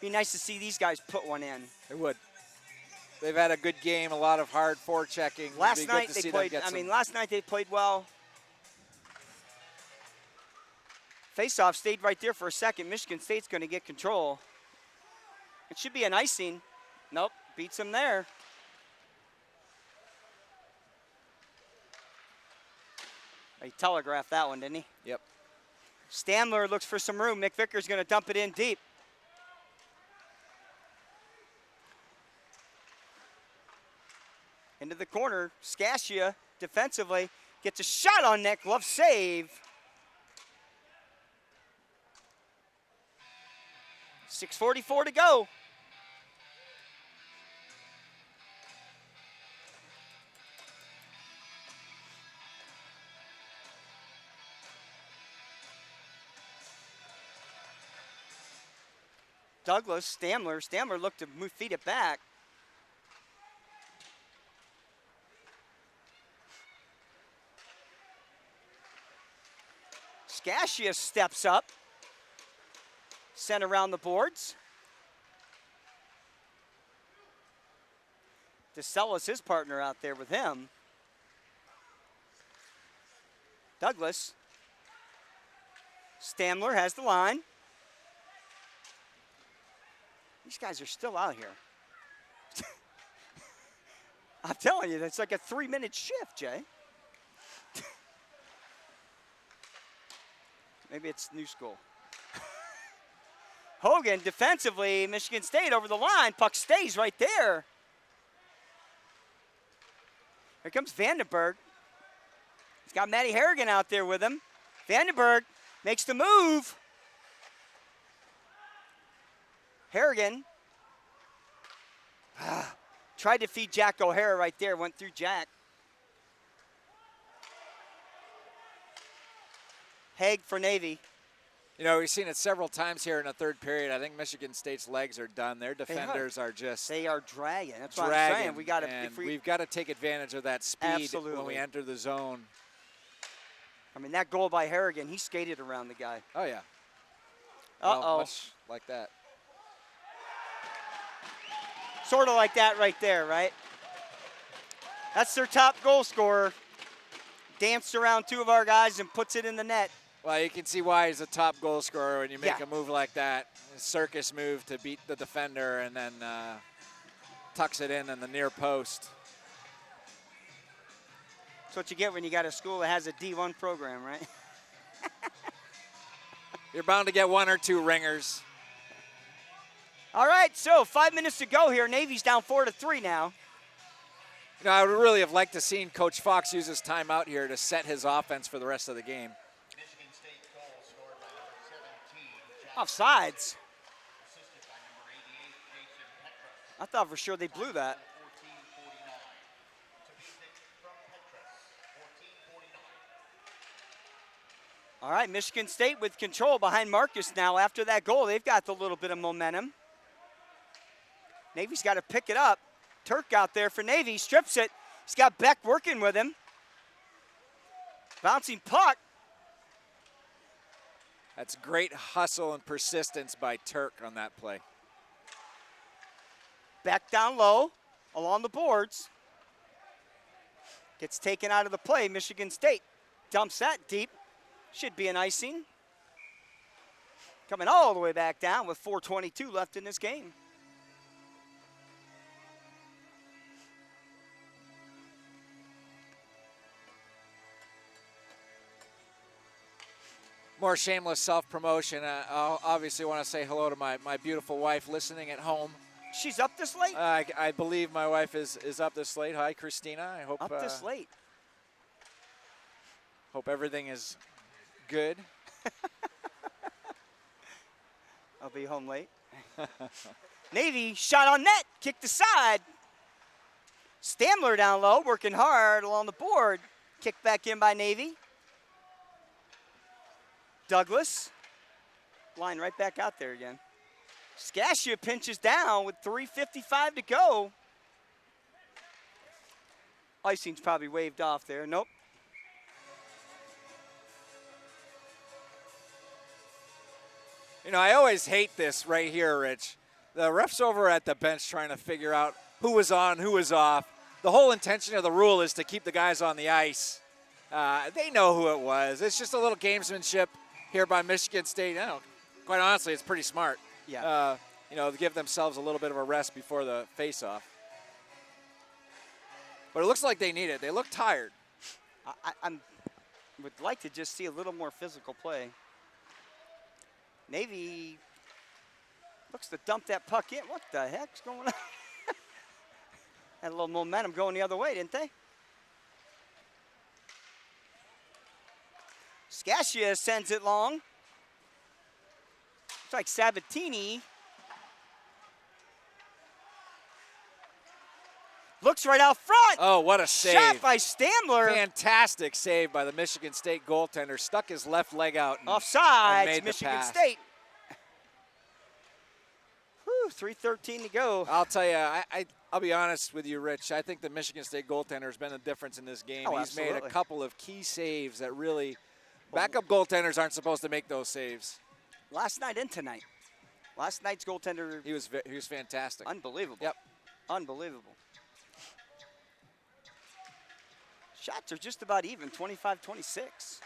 Be nice to see these guys put one in. It would. They've had a good game, a lot of hard forechecking. It'd be Last good night to they see them played. get I some- mean, last night they played well. Face-off stayed right there for a second. Michigan State's going to get control. It should be an icing. Nope, beats him there. He telegraphed that one, didn't he? Yep. Stamler looks for some room. Mick Vicker's going to dump it in deep. Into the corner. Scasia defensively gets a shot on net. Glove save. 6:44 to go. Douglas, Stamler looked to feed it back. Scasia steps up. Sent around the boards. DeSellis, his partner out there with him. Douglas. Stamler has the line. These guys are still out here. I'm telling you, that's like a 3-minute shift, Jay. Maybe it's new school. Hogan defensively, Michigan State over the line. Puck stays right there. Here comes Vandenberg. He's got Matty Harrigan out there with him. Vandenberg makes the move. Harrigan tried to feed Jack O'Hara right there, went through Jack. Haig for Navy. You know, we've seen it several times here in the third period. I think Michigan State's legs are done. Their defenders are just They are dragging. That's what dragging. I'm saying. We got to. We've got to take advantage of that speed Absolutely. when we enter the zone. I mean, that goal by Harrigan, he skated around the guy. Oh yeah. Uh-oh. Well, much like that. Sort of like that right there, right? That's their top goal scorer. Danced around two of our guys and puts it in the net. Well, you can see why he's a top goal scorer when you make Yeah. a move like that. A circus move to beat the defender and then tucks it in the near post. That's what you get when you got a school that has a D1 program, right? You're bound to get one or two ringers. All right, so 5 minutes to go here. Navy's down 4-3 now. You know, I would really have liked to seen Coach Fox use his timeout here to set his offense for the rest of the game. Michigan State goal scored by number 17, Jack, Offsides. assisted by number 88, Jason Petras. I thought for sure they blew that. 14:49. To be from Petras, 14:49. All right, Michigan State with control behind Marcus now. After that goal, they've got the little bit of momentum. Navy's got to pick it up. Turk out there for Navy, strips it. He's got Beck working with him. Bouncing puck. That's great hustle and persistence by Turk on that play. Beck down low, along the boards. Gets taken out of the play, Michigan State. Dumps that deep. Should be an icing. Coming all the way back down with 4:22 left in this game. More shameless self-promotion. I obviously want to say hello to my beautiful wife listening at home. She's up this late? I believe my wife is up this late. Hi, Christina. I hope Up this late. Hope everything is good. I'll be home late. Navy shot on net, kicked aside. Stamler down low, working hard along the board. Kicked back in by Navy. Douglas, line right back out there again. Scasia pinches down with 3:55 to go. Icing's probably waved off there. Nope. You know, I always hate this right here, Rich. The refs over at the bench trying to figure out who was on, who was off. The whole intention of the rule is to keep the guys on the ice. They know who it was. It's just a little gamesmanship. here by Michigan State. Quite honestly, it's pretty smart. Yeah. To give themselves a little bit of a rest before the face-off. But it looks like they need it. They look tired. I would like to just see a little more physical play. Navy looks to dump that puck in. What the heck's going on? Had a little momentum going the other way, didn't they? Scasia sends it long. It's like Sabatini. Looks right out front. Oh, what a save. Shot by Stamler. Fantastic save by the Michigan State goaltender. Stuck his left leg out. And Offside, made the Michigan pass. State. Whew, 3:13 to go. I'll tell you, I'll be honest with you, Rich. I think the Michigan State goaltender has been the difference in this game. Oh, He's made a absolutely. couple of key saves that really backup goaltenders aren't supposed to make those saves. Last night and tonight. Last night's goaltender, He was fantastic. unbelievable. Yep. Unbelievable. Shots are just about even, 25-26.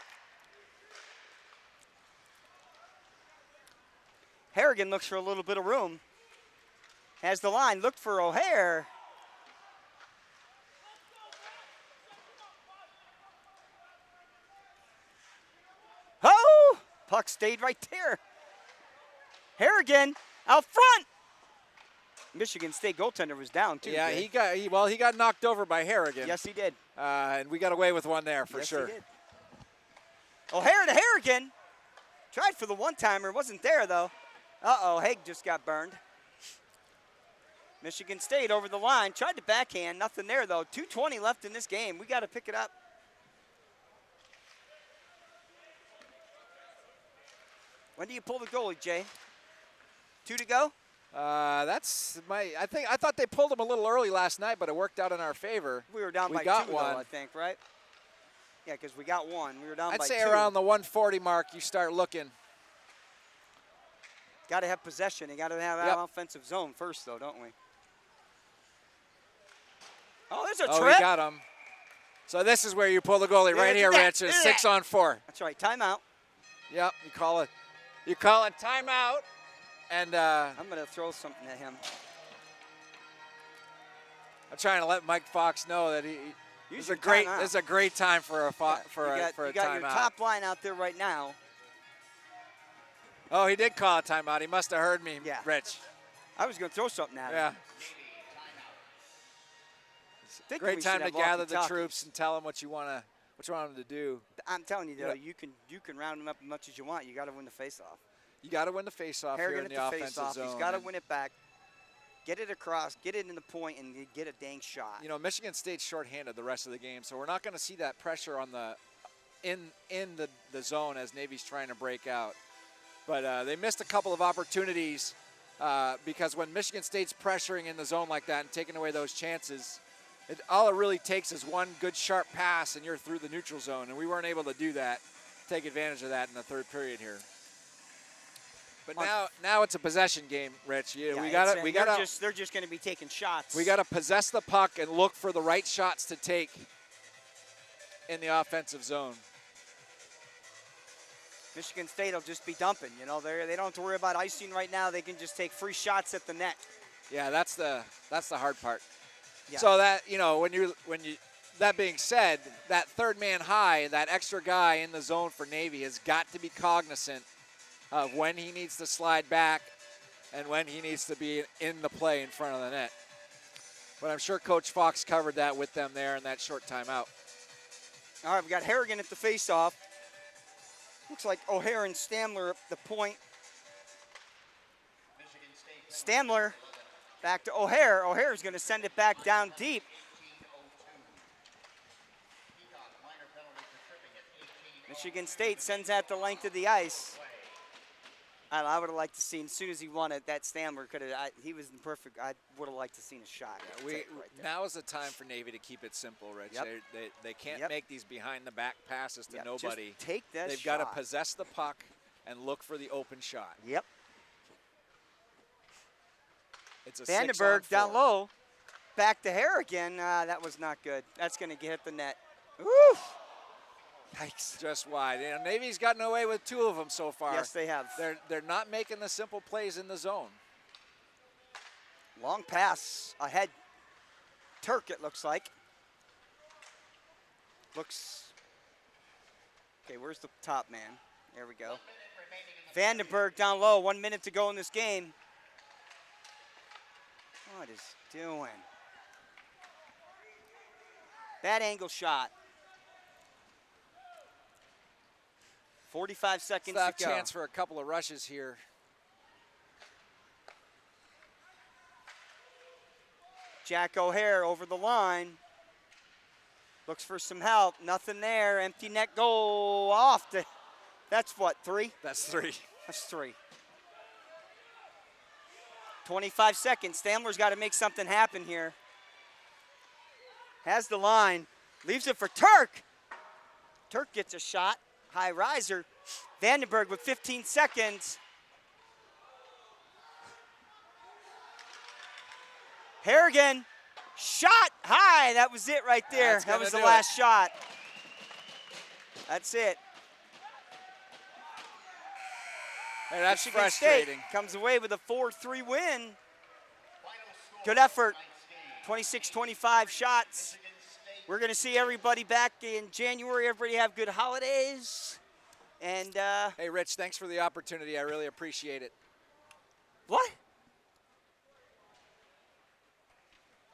Harrigan looks for a little bit of room. Has the line, looked for O'Hare. Oh! Puck stayed right there. Harrigan out front. Michigan State goaltender was down too. Yeah, Jay. he got knocked over by Harrigan. Yes, he did. And we got away with one there for Yes, sure. he did. O'Hare to Harrigan. Tried for the one-timer, wasn't there though. Uh-oh, Haig just got burned. Michigan State over the line, tried to backhand, nothing there though. 2:20 left in this game. We got to pick it up. When do you pull the goalie, Jay? 2 to go? I thought they pulled him a little early last night, but it worked out in our favor. We were down We by got 2 one. though, I think, right? Yeah, because we got 1. We were down I'd by say 2. around the 140 mark, you start looking. Got to have possession. You got to have Yep. that offensive zone first, though, don't we? Oh, there's a Oh, trip. we got him. So this is where you pull the goalie Yeah, right do here, that, Rich. do It's that. 6-on-4. That's right. Timeout. Yep, you call it timeout, and I'm going to throw something at him. I'm trying to let Mike Fox know that this Use is your a great timeout. this is a great time for a You got your timeout. top line out there right now. Oh, he did call a timeout. He must have heard me, Yeah. Rich. I was going to throw something at Yeah. him. Thinking Great we should time to have gather the walkie-talkies. troops and tell them what you want them to do. I'm telling you, though, Yeah. you can round them up as much as you want. You got to win the faceoff. You got to win the faceoff here Harrigan in at the the offensive faceoff. zone. He's got to and, win it back. Get it across. Get it in the point, and get a dang shot. You know, Michigan State's shorthanded the rest of the game, so we're not going to see that pressure on in the zone as Navy's trying to break out. But they missed a couple of opportunities because when Michigan State's pressuring in the zone like that and taking away those chances, all it really takes is one good sharp pass and you're through the neutral zone, and we weren't able to do that, take advantage of that in the third period here. But now it's a possession game, Rich. Yeah, they're just going to be taking shots. We got to possess the puck and look for the right shots to take in the offensive zone. Michigan State will just be dumping. You know, they don't have to worry about icing right now. They can just take free shots at the net. Yeah, that's the hard part. Yeah. So that, you know, when you that being said, that third man high, that extra guy in the zone for Navy has got to be cognizant of when he needs to slide back and when he needs to be in the play in front of the net. But I'm sure Coach Fox covered that with them there in that short timeout. All right, we got Harrigan at the faceoff. Looks like O'Hare and Stamler at the point. Michigan State Stamler back to O'Hare. O'Hare's going to send it back down deep. Peacock, minor penalty for tripping at 18. Michigan State sends that the length of the ice. I would have liked to see, as soon as he won it, that Stamler could have, he was in perfect, I would have liked to seen a shot. Now is the time for Navy to keep it simple, Rich. Yep. They can't Yep. make these behind-the-back passes to Yep, nobody. just take that They've shot. got to possess the puck and look for the open shot. Yep. It's a Vandenberg down 6-on-4. low. Back to Harrigan. That was not good. That's going to hit the net. Woo! Yikes. just wide. You know, Navy's gotten away with 2 of them so far. Yes, they have. They're not making the simple plays in the zone. Long pass ahead. Turk, it looks like. Okay, where's the top man? There we go. Vandenberg down low. 1 minute to go in this game. What is he doing? Bad angle shot. 45 seconds Still have to go. chance for a couple of rushes here. Jack O'Hare over the line. Looks for some help. Nothing there. Empty net goal off. That's what, 3? That's 3. That's 3. 25 seconds. Stamler's got to make something happen here. Has the line. Leaves it for Turk. Turk gets a shot. High riser. Vandenberg with 15 seconds. Harrigan. Shot high. That was it right there. That's That was the gonna do last shot. That's it. Hey, that's Michigan frustrating. State comes away with a 4-3 win. Final score Good effort. of tonight's game. 26-25 shots. Michigan State We're going to see everybody back in January. Everybody have good holidays. And Hey, Rich, thanks for the opportunity. I really appreciate it. what?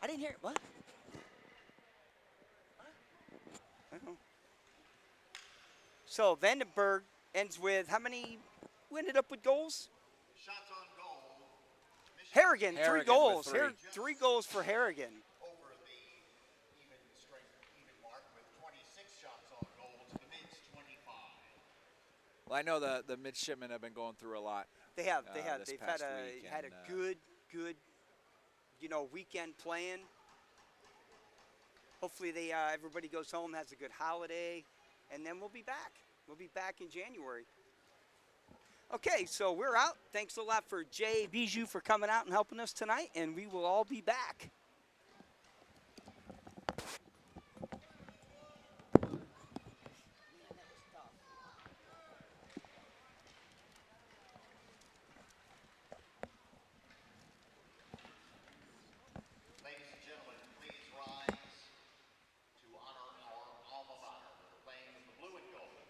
I didn't hear it. What? I don't know. So Vandenberg ends with how many? Who ended up with goals? shots on goal. Michigan Harrigan, 3 Harrigan goals. with 3. 3 goals for Harrigan. over the even strength, even mark with 26 shots on goal to the mids 25. Well, I know the midshipmen have been going through a lot. They have. This They've past had week, a and, good, weekend playing. Hopefully everybody goes home, has a good holiday, and then we'll be back. We'll be back in January. Okay, so we're out. Thanks a lot for Jay Bijou for coming out and helping us tonight, and we will all be back. Ladies and gentlemen, please rise to honor our alma mater, playing the blue and gold.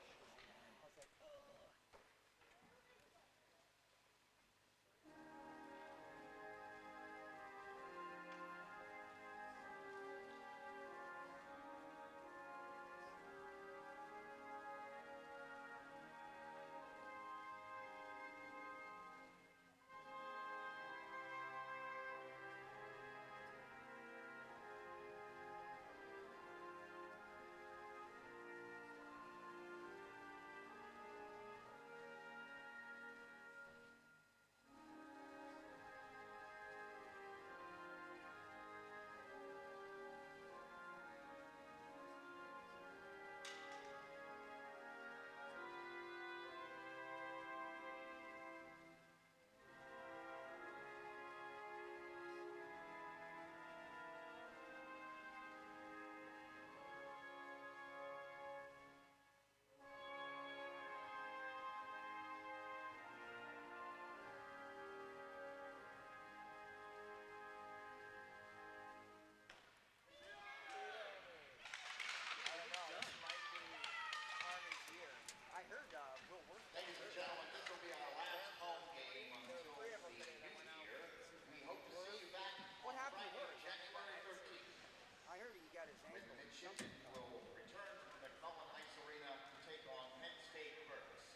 Ladies and gentlemen, this will be our last home game until the new year. We hope to see you back What happened to Friday, Worth? January 13th. I heard he got his ankle. Midshipmen